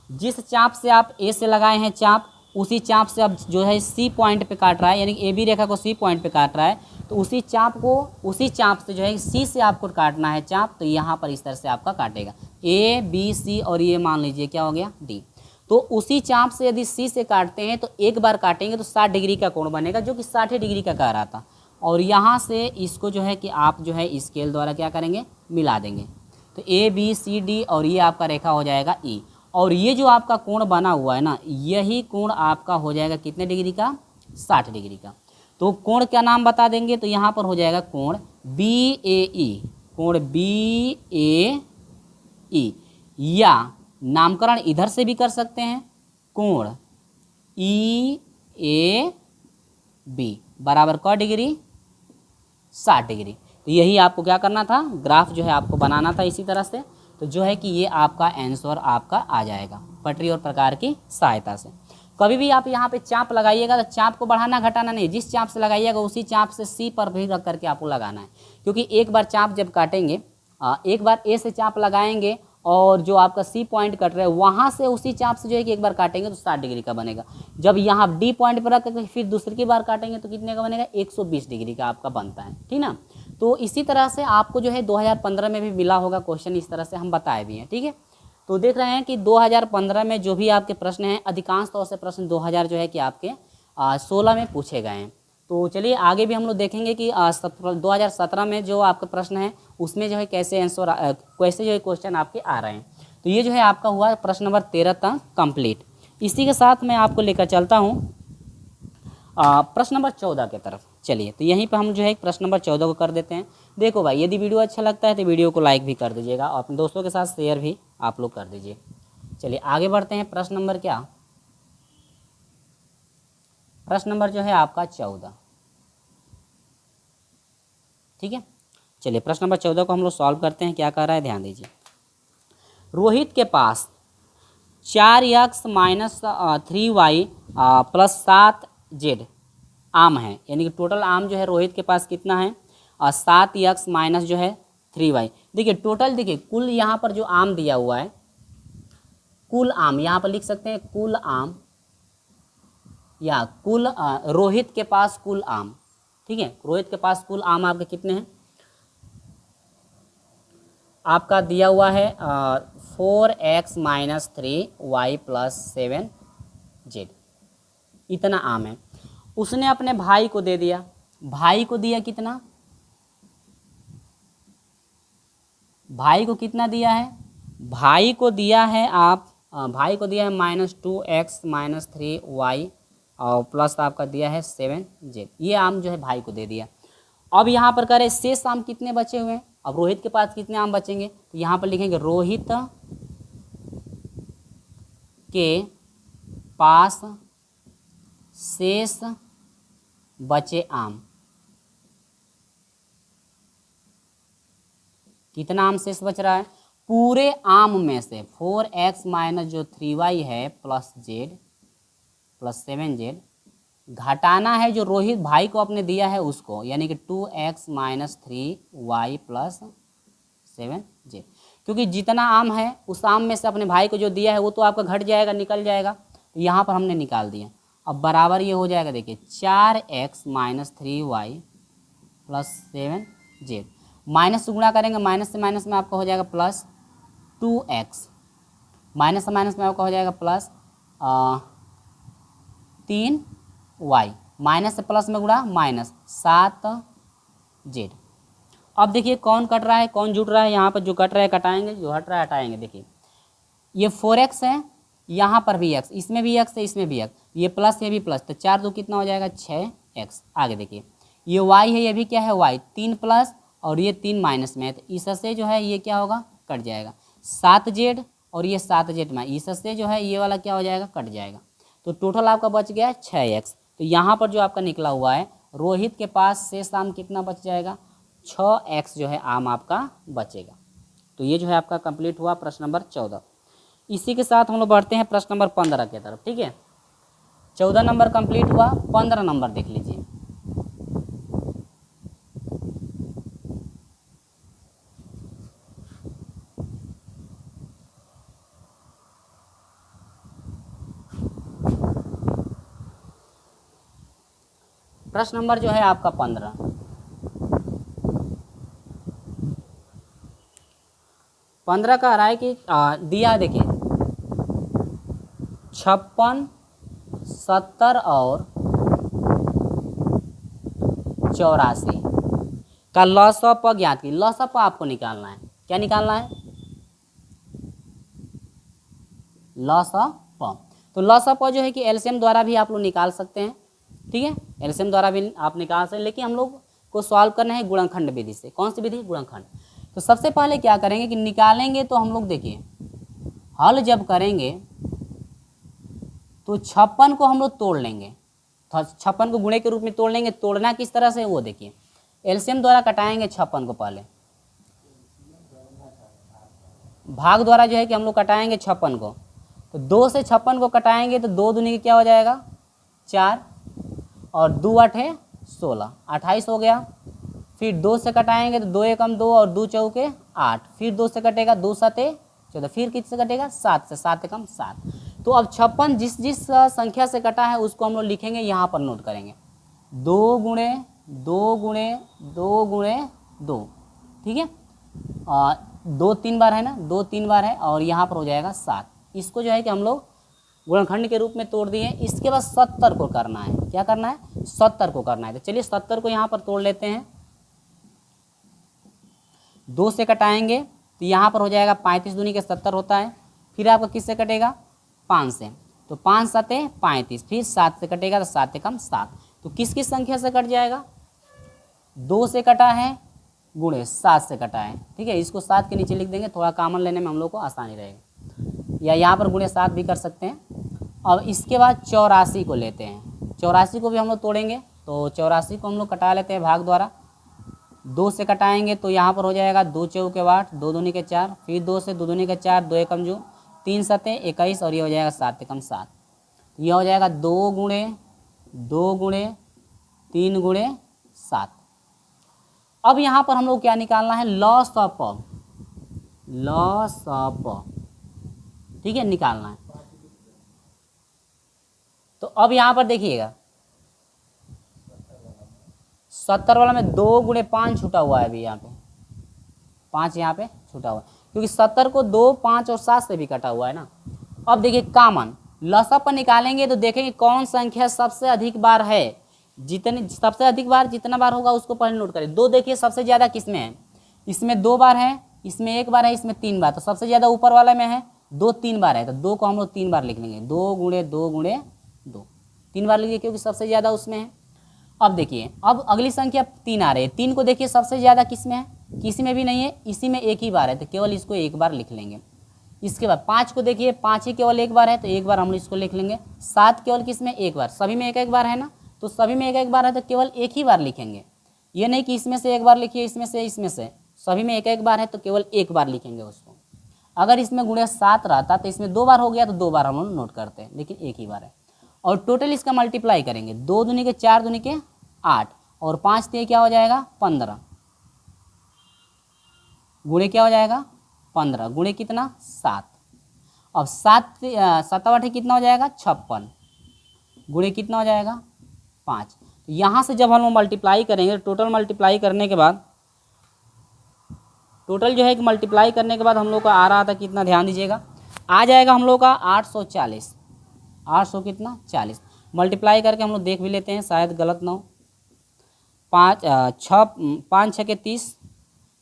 जिस चाप से आप ए से लगाए हैं चाप, उसी चाप से अब जो है सी पॉइंट पे काट रहा है, यानी कि ए बी रेखा को सी पॉइंट पे काट रहा है, तो उसी चाप से जो है सी से आपको काटना है चाप। तो यहाँ पर इस तरह से आपका काटेगा ए बी सी, और ये मान लीजिए क्या हो गया डी। तो उसी चाप से यदि सी से काटते हैं तो एक बार काटेंगे तो 60 डिग्री का कोण बनेगा, जो कि 60 डिग्री का कह रहा था। और यहाँ से इसको जो है कि आप जो है स्केल द्वारा क्या करेंगे मिला देंगे, तो ए बी सी डी, और ये आपका रेखा हो जाएगा ई। और ये जो आपका कोण बना हुआ है ना, यही कोण आपका हो जाएगा कितने डिग्री का 60 डिग्री का। तो कोण का नाम बता देंगे, तो यहाँ पर हो जाएगा कोण बी ए ई, कोण बी ए ई, या नामकरण इधर से भी कर सकते हैं कोण ई ए बी बराबर क डिग्री 60 डिग्री। तो यही आपको क्या करना था, ग्राफ जो है आपको बनाना था इसी तरह से। तो जो है कि ये आपका आंसर आपका आ जाएगा पटरी और प्रकार की सहायता से। कभी भी आप यहाँ पे चाप लगाइएगा तो चाप को बढ़ाना घटाना नहीं, जिस चाप से लगाइएगा उसी चाप से सी पर भी रख करके आपको लगाना है। क्योंकि एक बार चाप जब काटेंगे, एक बार ए से चाप लगाएंगे और जो आपका सी पॉइंट कट रहा है वहाँ से उसी चाप से जो है कि एक बार काटेंगे तो 60 डिग्री का बनेगा। जब यहाँ डी पॉइंट पर रख करके फिर दूसरी की बार काटेंगे तो कितने का बनेगा 120 डिग्री का आपका बनता है, ठीक ना। तो इसी तरह से आपको जो है 2015 में भी मिला होगा क्वेश्चन, इस तरह से हम बताए भी हैं, ठीक है। तो देख रहे हैं कि 2015 में जो भी आपके प्रश्न हैं अधिकांश तौर से प्रश्न 2000 जो है कि आपके 16 में पूछे गए हैं। तो चलिए आगे भी हम लोग देखेंगे कि 2017 में जो आपका प्रश्न है उसमें जो है कैसे आंसर कैसे जो है क्वेश्चन आपके आ रहे हैं। तो ये जो है आपका हुआ प्रश्न नंबर 13 तक कंप्लीट। इसी के साथ मैं आपको लेकर चलता हूँ प्रश्न नंबर 14 की तरफ। चलिए तो यहीं पर हम जो है प्रश्न नंबर 14 को कर देते हैं। देखो भाई, यदि वीडियो अच्छा लगता है तो वीडियो को लाइक भी कर दीजिएगा और अपने दोस्तों के साथ शेयर भी आप लोग कर दीजिए। चलिए आगे बढ़ते हैं। प्रश्न नंबर क्या, प्रश्न नंबर जो है आपका 14। ठीक है। चलिए प्रश्न नंबर 14 को हम लोग सॉल्व करते हैं। क्या कह रहा है ध्यान दीजिए। रोहित के पास 4x minus 3y plus 7z आम है, यानी कि टोटल आम जो है रोहित के पास कितना है, 7x माइनस जो है 3y। देखिए टोटल, देखिए कुल यहाँ पर जो आम दिया हुआ है, कुल आम यहाँ पर लिख सकते हैं कुल आम, या कुल रोहित के पास कुल आम, ठीक है। रोहित के पास कुल आम आपके कितने हैं, आपका दिया हुआ है 4x minus 3y plus 7z, इतना आम है। उसने अपने भाई को दे दिया, भाई को दिया कितना, भाई को कितना दिया है, भाई को दिया है आप भाई को दिया है -2x माइनस 3y और प्लस आपका दिया है 7z, ये आम जो है भाई को दे दिया। अब यहाँ पर करें शेष आम कितने बचे हुए हैं, अब रोहित के पास कितने आम बचेंगे, तो यहाँ पर लिखेंगे रोहित के पास शेष बचे आम, कितना आम शेष बच रहा है, पूरे आम में से 4x माइनस जो 3y है प्लस z प्लस 7z घटाना है जो रोहित भाई को अपने दिया है उसको, यानी कि 2x minus 3y plus 7z, क्योंकि जितना आम है उस आम में से अपने भाई को जो दिया है वो तो आपका घट जाएगा, निकल जाएगा, तो यहाँ पर हमने निकाल दिया। अब बराबर ये हो जाएगा, देखिए 4x minus 3y plus 7z, minus से गुणा करेंगे, माइनस से माइनस में आपका हो जाएगा प्लस 2x, माइनस से माइनस में आपका हो जाएगा प्लस 3y, माइनस से प्लस में गुणा माइनस 7z। अब देखिए कौन कट रहा है कौन जुट रहा है, यहाँ पर जो कट रहा है कटाएंगे, जो हट रहा है हटाएंगे। देखिए ये 4x है, यहाँ पर भी x, इसमें भी x है, इसमें भी x, ये प्लस ये भी प्लस, तो 4 2 कितना हो जाएगा 6x। आगे देखिए ये y है, ये भी क्या है y, 3 प्लस और ये 3 माइनस में है, तो इससे जो है ये क्या होगा कट जाएगा, 7z और ये 7z में इससे जो है ये वाला क्या हो जाएगा कट जाएगा, तो टोटल आपका बच गया 6x। तो यहाँ पर जो आपका निकला हुआ है रोहित के पास शेष आम कितना बच जाएगा, 6x जो है आम आपका बचेगा। तो ये जो है आपका कंप्लीट हुआ प्रश्न नंबर 14। इसी के साथ हम लोग बढ़ते हैं प्रश्न नंबर 15 की तरफ, ठीक है। 14 नंबर कंप्लीट हुआ, 15 नंबर देख लीजिए। प्रश्न नंबर जो है आपका 15 का रहा है कि दिया देखिए 56, 70 और 84 का लॉसअप ज्ञात की। लॉसअप आपको निकालना है, क्या निकालना है, लॉसअप। तो लॉसअप जो है कि एलसीएम द्वारा भी आप लोग निकाल सकते हैं, ठीक है, एलसीएम द्वारा भी आप निकाल सकते हैं, लेकिन हम लोग को सॉल्व करना है गुणनखंड विधि से। कौन सी विधि, गुणनखंड। तो सबसे पहले क्या करेंगे कि निकालेंगे, तो हम लोग देखिए हल जब करेंगे तो 56 को हम लोग तोड़ लेंगे, 56 को गुणे के रूप में तोड़ लेंगे। तोड़ना किस तरह से वो देखिए, एलसीएम द्वारा कटाएंगे 56 को, पहले भाग द्वारा जो है कि हम लोग कटाएंगे 56 को। तो 2 से 56 को कटाएंगे तो 2 दूनी क्या हो जाएगा 4 और 2 8 है 16, 28 हो गया। फिर 2 से कटाएंगे तो 2 एकम 2 और 2 चौके 8, फिर 2 से कटेगा 2 7 14, फिर किससे कटेगा 7 से, 7 एकम 7। तो अब 56 जिस संख्या से कटा है उसको हम लोग लिखेंगे, यहाँ पर नोट करेंगे 2 गुणे 2 गुणे 2 गुणे 2, ठीक है, 2 3 बार है ना, 2 3 बार है, और यहाँ पर हो जाएगा 7। इसको जो है कि हम लोग गुणनखंड के रूप में तोड़ दिए। इसके बाद 70 को करना है, क्या करना है 70 को करना है। तो चलिए 70 को यहाँ पर तोड़ लेते हैं। 2 से कटाएंगे तो यहाँ पर हो जाएगा 35 दूनी के 70 होता है। फिर आपका किससे कटेगा 5 से, तो 5 7 35, फिर 7 से कटेगा तो 7 एकम 7। तो किस किस संख्या से कट जाएगा, 2 से कटा है गुणे 7 से कटा है, ठीक है, इसको 7 के नीचे लिख देंगे, थोड़ा कॉमन लेने में हम लोग को आसानी रहेगा, या यहाँ पर गुणे 7 भी कर सकते हैं। अब इसके बाद 84 को लेते हैं, 84 को भी हम लोग तोड़ेंगे। तो 84 को हम लोग कटा लेते हैं भाग द्वारा, 2 से कटाएंगे तो यहाँ पर हो जाएगा 2 चौके 8, 2 दूनी के 4, फिर 2 से 2 दूनी के 4, 2 एकम जो 3 सते 21 और ये हो जाएगा 7 एकम 7। यह हो जाएगा 2 गुणे 2 गुणे 3 गुणे 7। अब यहाँ पर हम लोग क्या निकालना है, लॉस ऑफ प, लॉस ऑफ प, ठीक है, निकालना है। तो अब यहाँ पर देखिएगा 70 वाला में 2 गुणे 5 छूटा हुआ है, अभी यहाँ पे 5 यहाँ पे छूटा हुआ है, क्योंकि 70 को 2, 5 और 7 से भी कटा हुआ है ना। अब देखिए कॉमन लॉस ऑफ पर निकालेंगे तो देखेंगे कौन संख्या सबसे अधिक बार है, जितनी सबसे अधिक बार जितना बार होगा उसको पहले नोट करें। 2 देखिए सबसे ज़्यादा किस में है, इसमें 2 बार है, इसमें 1 बार है, इसमें 3 बार, तो सबसे ज़्यादा ऊपर वाले में है 2 3 बार है, तो 2 को हम लोग 3 बार लिख लेंगे, 2 गुणे 2 गुणे 2, 3 बार लिखिए क्योंकि सबसे ज़्यादा उसमें है। अब देखिए अब अगली संख्या 3 आ रही है, 3 को देखिए सबसे ज़्यादा किस में है, किसी में भी नहीं है, इसी में 1 ही बार है, तो केवल इसको 1 बार लिख लेंगे। इसके बाद 5 को देखिए 5 ही केवल 1 बार है, तो 1 बार हम इसको लिख लेंगे। 7 केवल किस में 1 बार, सभी में 1 बार है ना, तो सभी में 1 बार है तो केवल 1 ही बार लिखेंगे। ये नहीं कि इसमें से 1 बार लिखिए, इसमें से, सभी में 1 बार है तो केवल 1 बार लिखेंगे उसको। अगर इसमें गुणे 7 रहता तो इसमें 2 बार हो गया तो 2 बार हम लोग नोट करते हैं, लेकिन 1 ही बार है। और टोटल इसका मल्टीप्लाई करेंगे, 2 दूनी के 4 दूनी के 8 और 5 से क्या हो जाएगा 15, गुणे क्या हो जाएगा 15 गुणे कितना 7। अब 7 7 कितना हो जाएगा 56, गुणे कितना हो जाएगा 5। तो यहाँ से जब हम लोग मल्टीप्लाई करेंगे, टोटल मल्टीप्लाई करने के बाद, टोटल जो है कि मल्टीप्लाई करने के बाद हम लोग का आ रहा था कितना, ध्यान दीजिएगा, आ जाएगा हम लोग का 840, 800 कितना 40। मल्टीप्लाई करके हम लोग देख भी लेते हैं शायद गलत ना हो। 5 6 के 30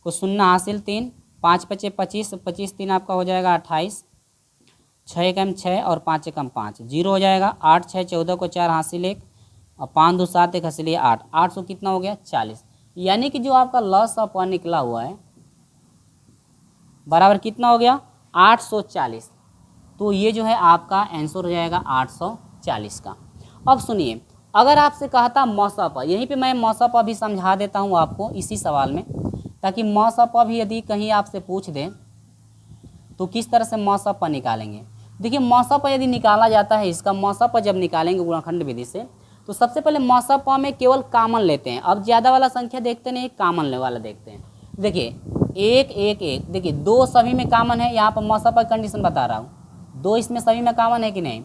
को शून्य हासिल 3, 5 पचे 25, 25 3 आपका हो जाएगा 28, 6 एकम 6 और 5 एकम 5, 0 हो जाएगा। 8 6 14 को 4 हासिल 1 और 5 2 7 1 हासिल 8, 800 कितना हो गया 40। यानी कि जो आपका लॉस ऑफ वन निकला हुआ है बराबर कितना हो गया 840। तो ये जो है आपका आंसर हो जाएगा 840 का। अब सुनिए, अगर आपसे कहता मौसप, यहीं पे मैं मौसप भी समझा देता हूँ आपको इसी सवाल में, ताकि मौसप भी यदि कहीं आपसे पूछ दें तो किस तरह से मौसप निकालेंगे। देखिए मौसप यदि निकाला जाता है, इसका मौसप जब निकालेंगे गुणनखंड विधि से, तो सबसे पहले मौसप में केवल कॉमन लेते हैं। अब ज़्यादा वाला संख्या देखते नहीं, कॉमन वाला देखते हैं। देखिए 1 1 1, देखिए 2 सभी में कॉमन है, यहाँ पर मौसप का कंडीशन बता रहा हूँ, 2 इसमें सभी में कॉमन है कि नहीं,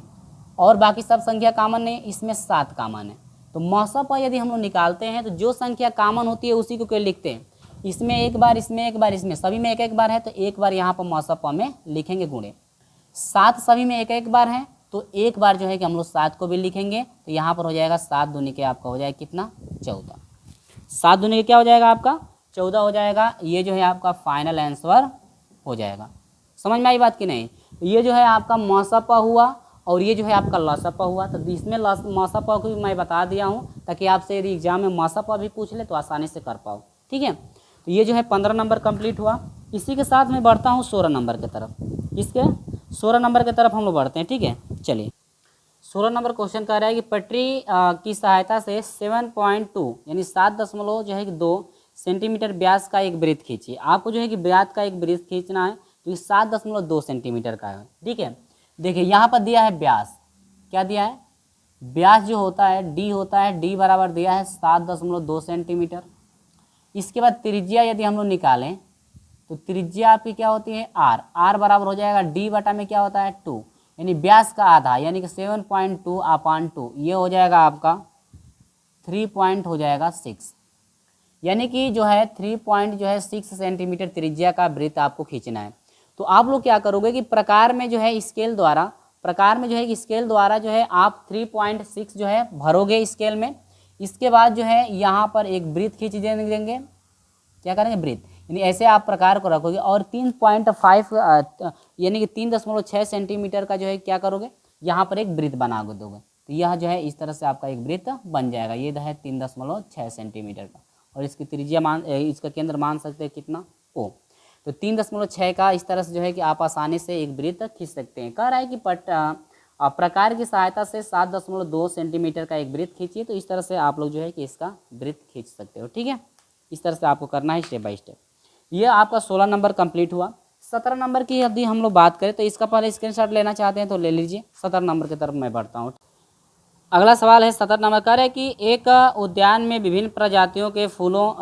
और बाकी सब संख्या कॉमन नहीं, इसमें 7 कॉमन है। तो मौसप यदि हम लोग निकालते हैं तो जो संख्या कॉमन होती है उसी को क्यों लिखते हैं, इसमें 1 बार, इसमें 1 बार, इसमें सभी में 1 बार है तो 1 बार यहाँ पर मौसप में लिखेंगे गुणे। 7 सभी में 1 बार है तो 1 बार जो है कि हम लोग 7 को भी लिखेंगे, तो यहाँ पर हो जाएगा 7 दूनी के आपका हो जाएगा कितना 14, 7 दूनी के क्या हो जाएगा आपका 14 हो जाएगा। ये जो है आपका फाइनल आंसर हो जाएगा। समझ में आई बात कि नहीं। ये जो है आपका मौसप हुआ और ये जो है आपका लॉसप हुआ। तो इसमें मौसप को भी मैं बता दिया हूँ ताकि आपसे यदि एग्जाम में मौसप भी पूछ ले तो आसानी से कर पाओ, ठीक है। तो ये जो है 15 नंबर कंप्लीट हुआ। इसी के साथ मैं बढ़ता हूँ 16 नंबर की तरफ। इसके 16 नंबर की तरफ हम लोग बढ़ते हैं, ठीक है। चलिए 16 नंबर क्वेश्चन कह रहा है कि पटरी की सहायता से 7.2 यानी 7.2 सेंटीमीटर व्यास का एक वृत्त खींचिए। आपको जो है कि व्यास का एक वृत्त खींचना है, तो ये 7.2 सेंटीमीटर का है, ठीक है। देखिए यहाँ पर दिया है व्यास, क्या दिया है, व्यास जो होता है डी होता है, डी बराबर दिया है 7.2 सेंटीमीटर। इसके बाद त्रिज्या यदि हम लोग निकालें तो त्रिज्या आपकी क्या होती है आर, आर बराबर हो जाएगा डी बटा में क्या होता है 2, यानी व्यास का आधा यानी कि 7.2/2, ये हो जाएगा आपका 3.6, यानी कि जो है 3.6 सेंटीमीटर त्रिज्या का वृत्त आपको खींचना है। तो आप लोग क्या करोगे कि प्रकार में जो है स्केल द्वारा, जो है आप 3.6 जो है भरोगे स्केल में। इसके बाद जो है यहाँ पर एक वृत्त खींच देंगे, क्या करेंगे वृत्त, यानी ऐसे आप प्रकार को रखोगे और 3.5 यानी कि 3.6 सेंटीमीटर का जो है क्या करोगे यहाँ पर एक वृत्त बना दोगे। तो यह जो है इस तरह से आपका एक वृत्त बन जाएगा। ये है 3.6 सेंटीमीटर का और इसकी त्रिज्या इसका केंद्र मान सकते हैं कितना ओ। तो 3.6 का इस तरह से जो है कि आप आसानी से एक वृत्त खींच सकते हैं। कह रहा है कि प्रकार की सहायता से 7.2 सेंटीमीटर का एक वृत्त खींचिए। तो इस तरह से आप लोग जो है कि इसका वृत्त खींच सकते हो, ठीक है। इस तरह से आपको करना है स्टेप बाय स्टेप। ये आपका 16 नंबर कंप्लीट हुआ। 17 नंबर की यदि हम लोग बात करें तो इसका पहले स्क्रीनशॉट लेना चाहते हैं तो ले लीजिए। 17 नंबर की तरफ मैं बढ़ता हूँ। अगला सवाल है 17 नंबर का है कि एक उद्यान में विभिन्न प्रजातियों के फूलों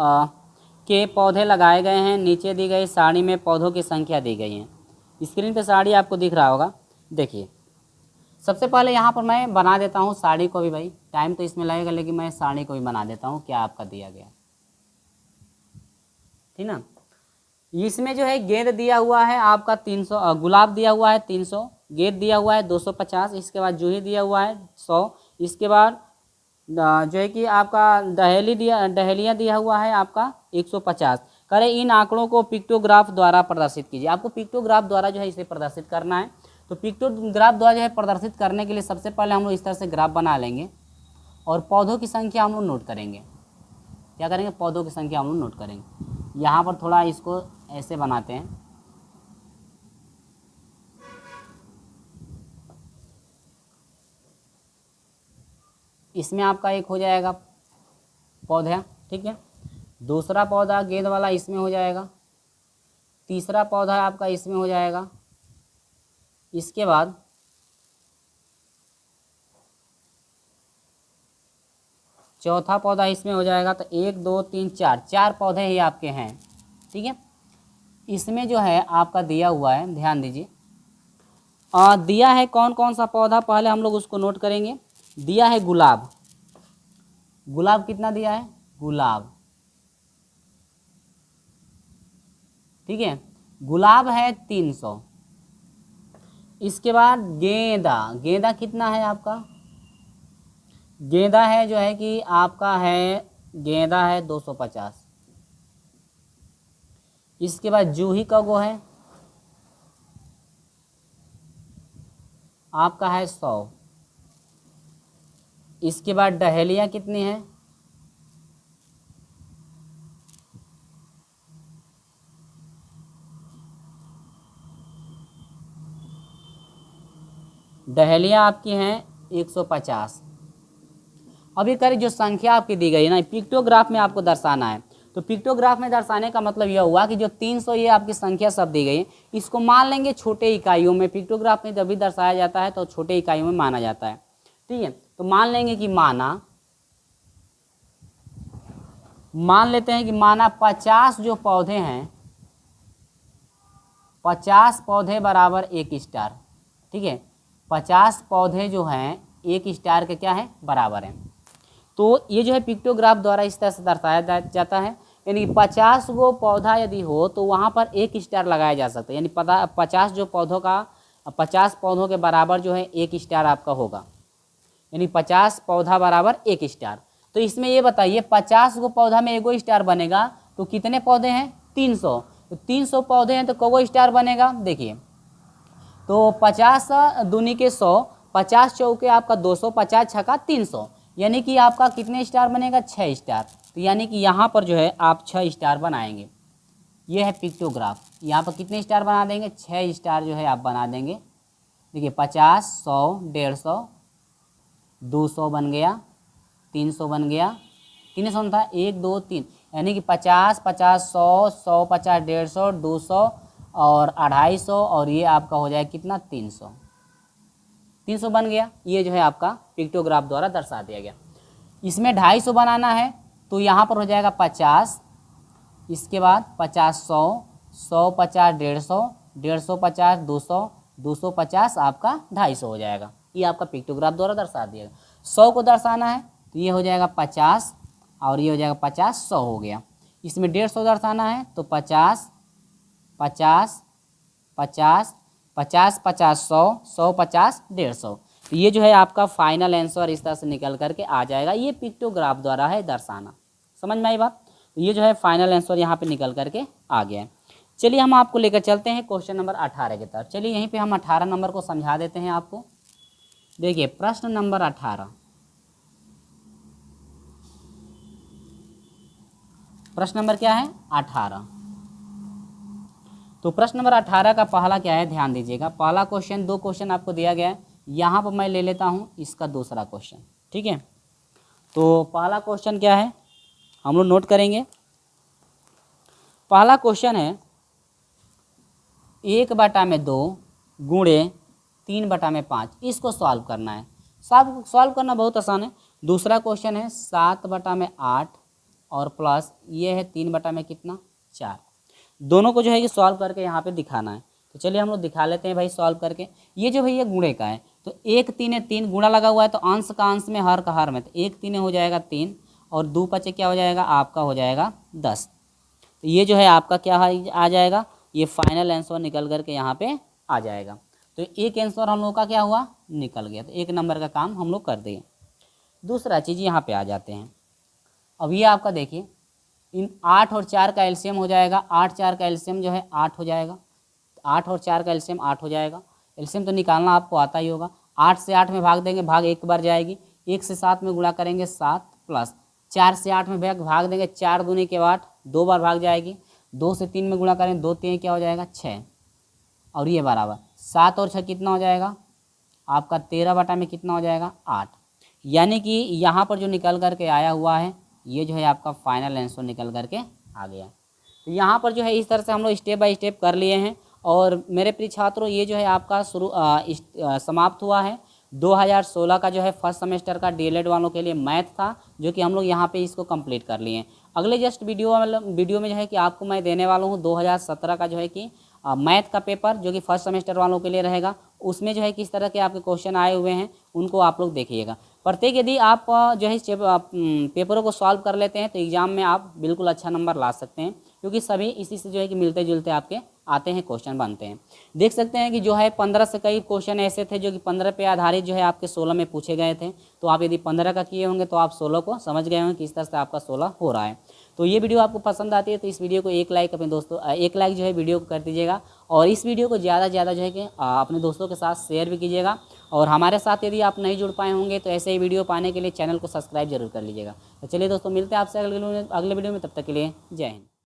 के पौधे लगाए गए हैं। नीचे दी गई सारणी में पौधों की संख्या दी गई है। स्क्रीन पे सारणी आपको दिख रहा होगा। देखिए सबसे पहले यहाँ पर मैं बना देता हूँ सारणी को भी, भाई टाइम तो इसमें लगेगा लेकिन मैं सारणी को भी बना देता हूँ क्या आपका दिया गया, ठीक ना। इसमें जो है गेंद दिया हुआ है आपका 300, गुलाब दिया हुआ है 300, गेंद दिया हुआ है 250, इसके बाद जूही दिया हुआ है 100, इसके बाद जो है कि आपका डहेलिया दिया हुआ है आपका 150। करें इन आंकड़ों को पिक्टोग्राफ द्वारा प्रदर्शित कीजिए। आपको पिक्टोग्राफ द्वारा जो है इसे प्रदर्शित करना है। तो पिक्टोग्राफ द्वारा जो है प्रदर्शित करने के लिए सबसे पहले हम लोग इस तरह से ग्राफ बना लेंगे और पौधों की संख्या हम लोग नोट करेंगे। क्या करेंगे, पौधों की संख्या हम लोग नोट करेंगे। यहाँ पर थोड़ा इसको ऐसे बनाते हैं, इसमें आपका एक हो जाएगा पौधा, ठीक है। दूसरा पौधा गेंद वाला इसमें हो जाएगा। तीसरा पौधा आपका इसमें हो जाएगा। इसके बाद चौथा पौधा इसमें हो जाएगा। तो 1 2 3 4 पौधे ही आपके हैं, ठीक है। इसमें जो है आपका दिया हुआ है, ध्यान दीजिए दिया है कौन कौन सा पौधा, पहले हम लोग उसको नोट करेंगे। दिया है गुलाब, गुलाब कितना दिया है, गुलाब, ठीक है, गुलाब है 300। इसके बाद गेंदा, गेंदा कितना है आपका, गेंदा है जो है कि आपका है, गेंदा है 250। इसके बाद जूही का गो है आपका है 100। इसके बाद डहेलिया कितनी है, डहेलिया आपकी हैं 150। अब ये करें जो संख्या आपकी दी गई है ना, पिक्टोग्राफ में आपको दर्शाना है। तो पिक्टोग्राफ में दर्शाने का मतलब यह हुआ कि जो 300 ये आपकी संख्या सब दी गई है, इसको मान लेंगे छोटे इकाइयों में। पिक्टोग्राफ में जब भी दर्शाया जाता है तो छोटे इकाइयों में माना जाता है, ठीक है। तो मान लेंगे कि मान लेते हैं कि 50 जो पौधे हैं, 50 पौधे बराबर 1 स्टार, ठीक है। 50 पौधे जो हैं 1 स्टार के क्या है, बराबर हैं। तो ये जो है पिक्टोग्राफ द्वारा इस तरह से दर्शाया जाता है। यानी 50 गो पौधा यदि हो तो वहाँ पर 1 स्टार लगाया जा सकता है। यानी 50 जो पौधों का 50 पौधों के बराबर जो है 1 स्टार आपका होगा। यानी 50 पौधा बराबर 1 स्टार। तो इसमें ये बताइए 50 गो पौधा में 1 स्टार बनेगा तो कितने पौधे हैं, 300। तो 300 पौधे हैं तो कौ स्टार बनेगा, देखिए तो 50 दूनी के 100, 50 चौके आपका 200, 50 छक्का 300, यानी कि आपका कितने स्टार बनेगा, 6 स्टार। तो यानी कि यहाँ पर जो है आप 6 स्टार बनाएंगे। ये है पिक्टोग्राफ। यहाँ पर कितने स्टार बना देंगे, 6 स्टार जो है आप बना देंगे। देखिए 50, 100, 150, 200 बन गया, 300 बन गया, कितने सौ था, 1 2 3, यानी कि 50, 50, 100, 100, 50, 150, 200 और 250 और ये आपका हो जाए कितना, 300, 300 बन गया। ये जो है आपका पिक्टोग्राफ द्वारा दर्शा दिया गया। इसमें 250 बनाना है तो यहाँ पर हो जाएगा 50, इसके बाद 50 100, 100 50 150, 150 50 200, 250 आपका 250 हो जाएगा। ये आपका पिक्टोग्राफ द्वारा दर्शा दिया गया। 100 को दर्शाना है तो ये हो जाएगा 50 और ये हो जाएगा 50, 100 हो गया। इसमें 150 दर्शाना है तो 50 50 50 50 50 100, 100 50 150। तो ये जो है आपका फाइनल आंसर इस तरह से निकल करके आ जाएगा। ये पिक्टोग्राफ द्वारा है दर्शाना, समझ में आई बात। तो ये जो है फाइनल आंसर यहाँ पे निकल करके आ गया है। चलिए हम आपको लेकर चलते हैं क्वेश्चन नंबर 18 की तरफ। चलिए यहीं पे हम 18 नंबर को समझा देते हैं आपको। देखिए प्रश्न नंबर 18, प्रश्न नंबर क्या है, 18। तो प्रश्न नंबर 18 का पहला क्या है, ध्यान दीजिएगा। पहला क्वेश्चन, 2 क्वेश्चन आपको दिया गया है। यहाँ पर मैं ले लेता हूँ इसका दूसरा क्वेश्चन, ठीक है। तो पहला क्वेश्चन क्या है हम लोग नोट करेंगे। पहला क्वेश्चन है 1/2 गुणे 3/5, इसको सॉल्व करना है। सॉल्व करना बहुत आसान है। दूसरा क्वेश्चन है 7/8 और प्लस ये है 3/4। दोनों को जो है कि सॉल्व करके यहाँ पे दिखाना है। तो चलिए हम लोग दिखा लेते हैं भाई सॉल्व करके। ये जो भैया गुणे का है, तो 1 3 है, 3 गुणा लगा हुआ है, तो अंश का अंश में, हर का हर में, तो 1 3 हो जाएगा 3 और 2 5 क्या हो जाएगा आपका, हो जाएगा 10। तो ये जो है आपका क्या आ जाएगा, ये फाइनल आंसर निकल करके यहाँ पे आ जाएगा। तो एक आंसर हम लोग का क्या हुआ, निकल गया। तो 1 नंबर का काम हम लोग कर दिए। दूसरा चीज़ यहाँ पे आ जाते हैं। अब ये आपका देखिए, इन 8 और 4 का एलसीएम हो जाएगा। 8 4 का एलसीएम जो है 8 हो जाएगा। 8 और 4 का एलसीएम 8 हो जाएगा। एलसीएम तो निकालना आपको आता ही होगा। 8 से 8 में भाग देंगे, भाग एक बार जाएगी। 1 से 7 में गुणा करेंगे 7, प्लस 4 से 8 में भाग देंगे, 4 दूनी के 8, 2 बार भाग जाएगी। 2 से 3 में गुणा करेंगे, 2 3 क्या हो जाएगा 6, और ये बराबर 7 और 6 कितना हो जाएगा आपका 13 में कितना हो जाएगा 8। यानी कि यहाँ पर जो निकल करके आया हुआ है, ये जो है आपका फाइनल आंसर निकल करके आ गया। तो यहाँ पर जो है इस तरह से हम लोग स्टेप बाय स्टेप कर लिए हैं। और मेरे प्रिय छात्रों, ये जो है आपका समाप्त हुआ है 2016 का जो है फर्स्ट सेमेस्टर का डीएलएड वालों के लिए मैथ था, जो कि हम लोग यहाँ पे इसको कंप्लीट कर लिए हैं। अगले जस्ट वीडियो में जो है कि आपको मैं देने वाला हूँ 2017 का जो है कि मैथ का पेपर, जो कि फर्स्ट सेमेस्टर वालों के लिए रहेगा। उसमें जो है किस तरह के आपके क्वेश्चन आए हुए हैं उनको आप लोग देखिएगा। प्रत्येक यदि आप जो है पेपरों को सॉल्व कर लेते हैं तो एग्ज़ाम में आप बिल्कुल अच्छा नंबर ला सकते हैं, क्योंकि सभी इसी से जो है कि मिलते जुलते आपके आते हैं, क्वेश्चन बनते हैं। देख सकते हैं कि जो है 15 से कई क्वेश्चन ऐसे थे जो कि 15 पे आधारित जो है आपके 16 में पूछे गए थे। तो आप यदि 15 का किए होंगे तो आप 16 को समझ गए होंगे किस तरह से आपका 16 हो रहा है। तो ये वीडियो आपको पसंद आती है तो इस वीडियो को एक लाइक अपने दोस्तों, एक लाइक जो है वीडियो को कर दीजिएगा। और इस वीडियो को ज़्यादा से ज़्यादा जो है कि अपने दोस्तों के साथ शेयर भी कीजिएगा। और हमारे साथ यदि आप नहीं जुड़ पाए होंगे तो ऐसे ही वीडियो पाने के लिए चैनल को सब्सक्राइब जरूर कर लीजिएगा। तो चलिए दोस्तों, मिलते हैं आपसे अगले वीडियो में। तब तक के लिए जय हिंद।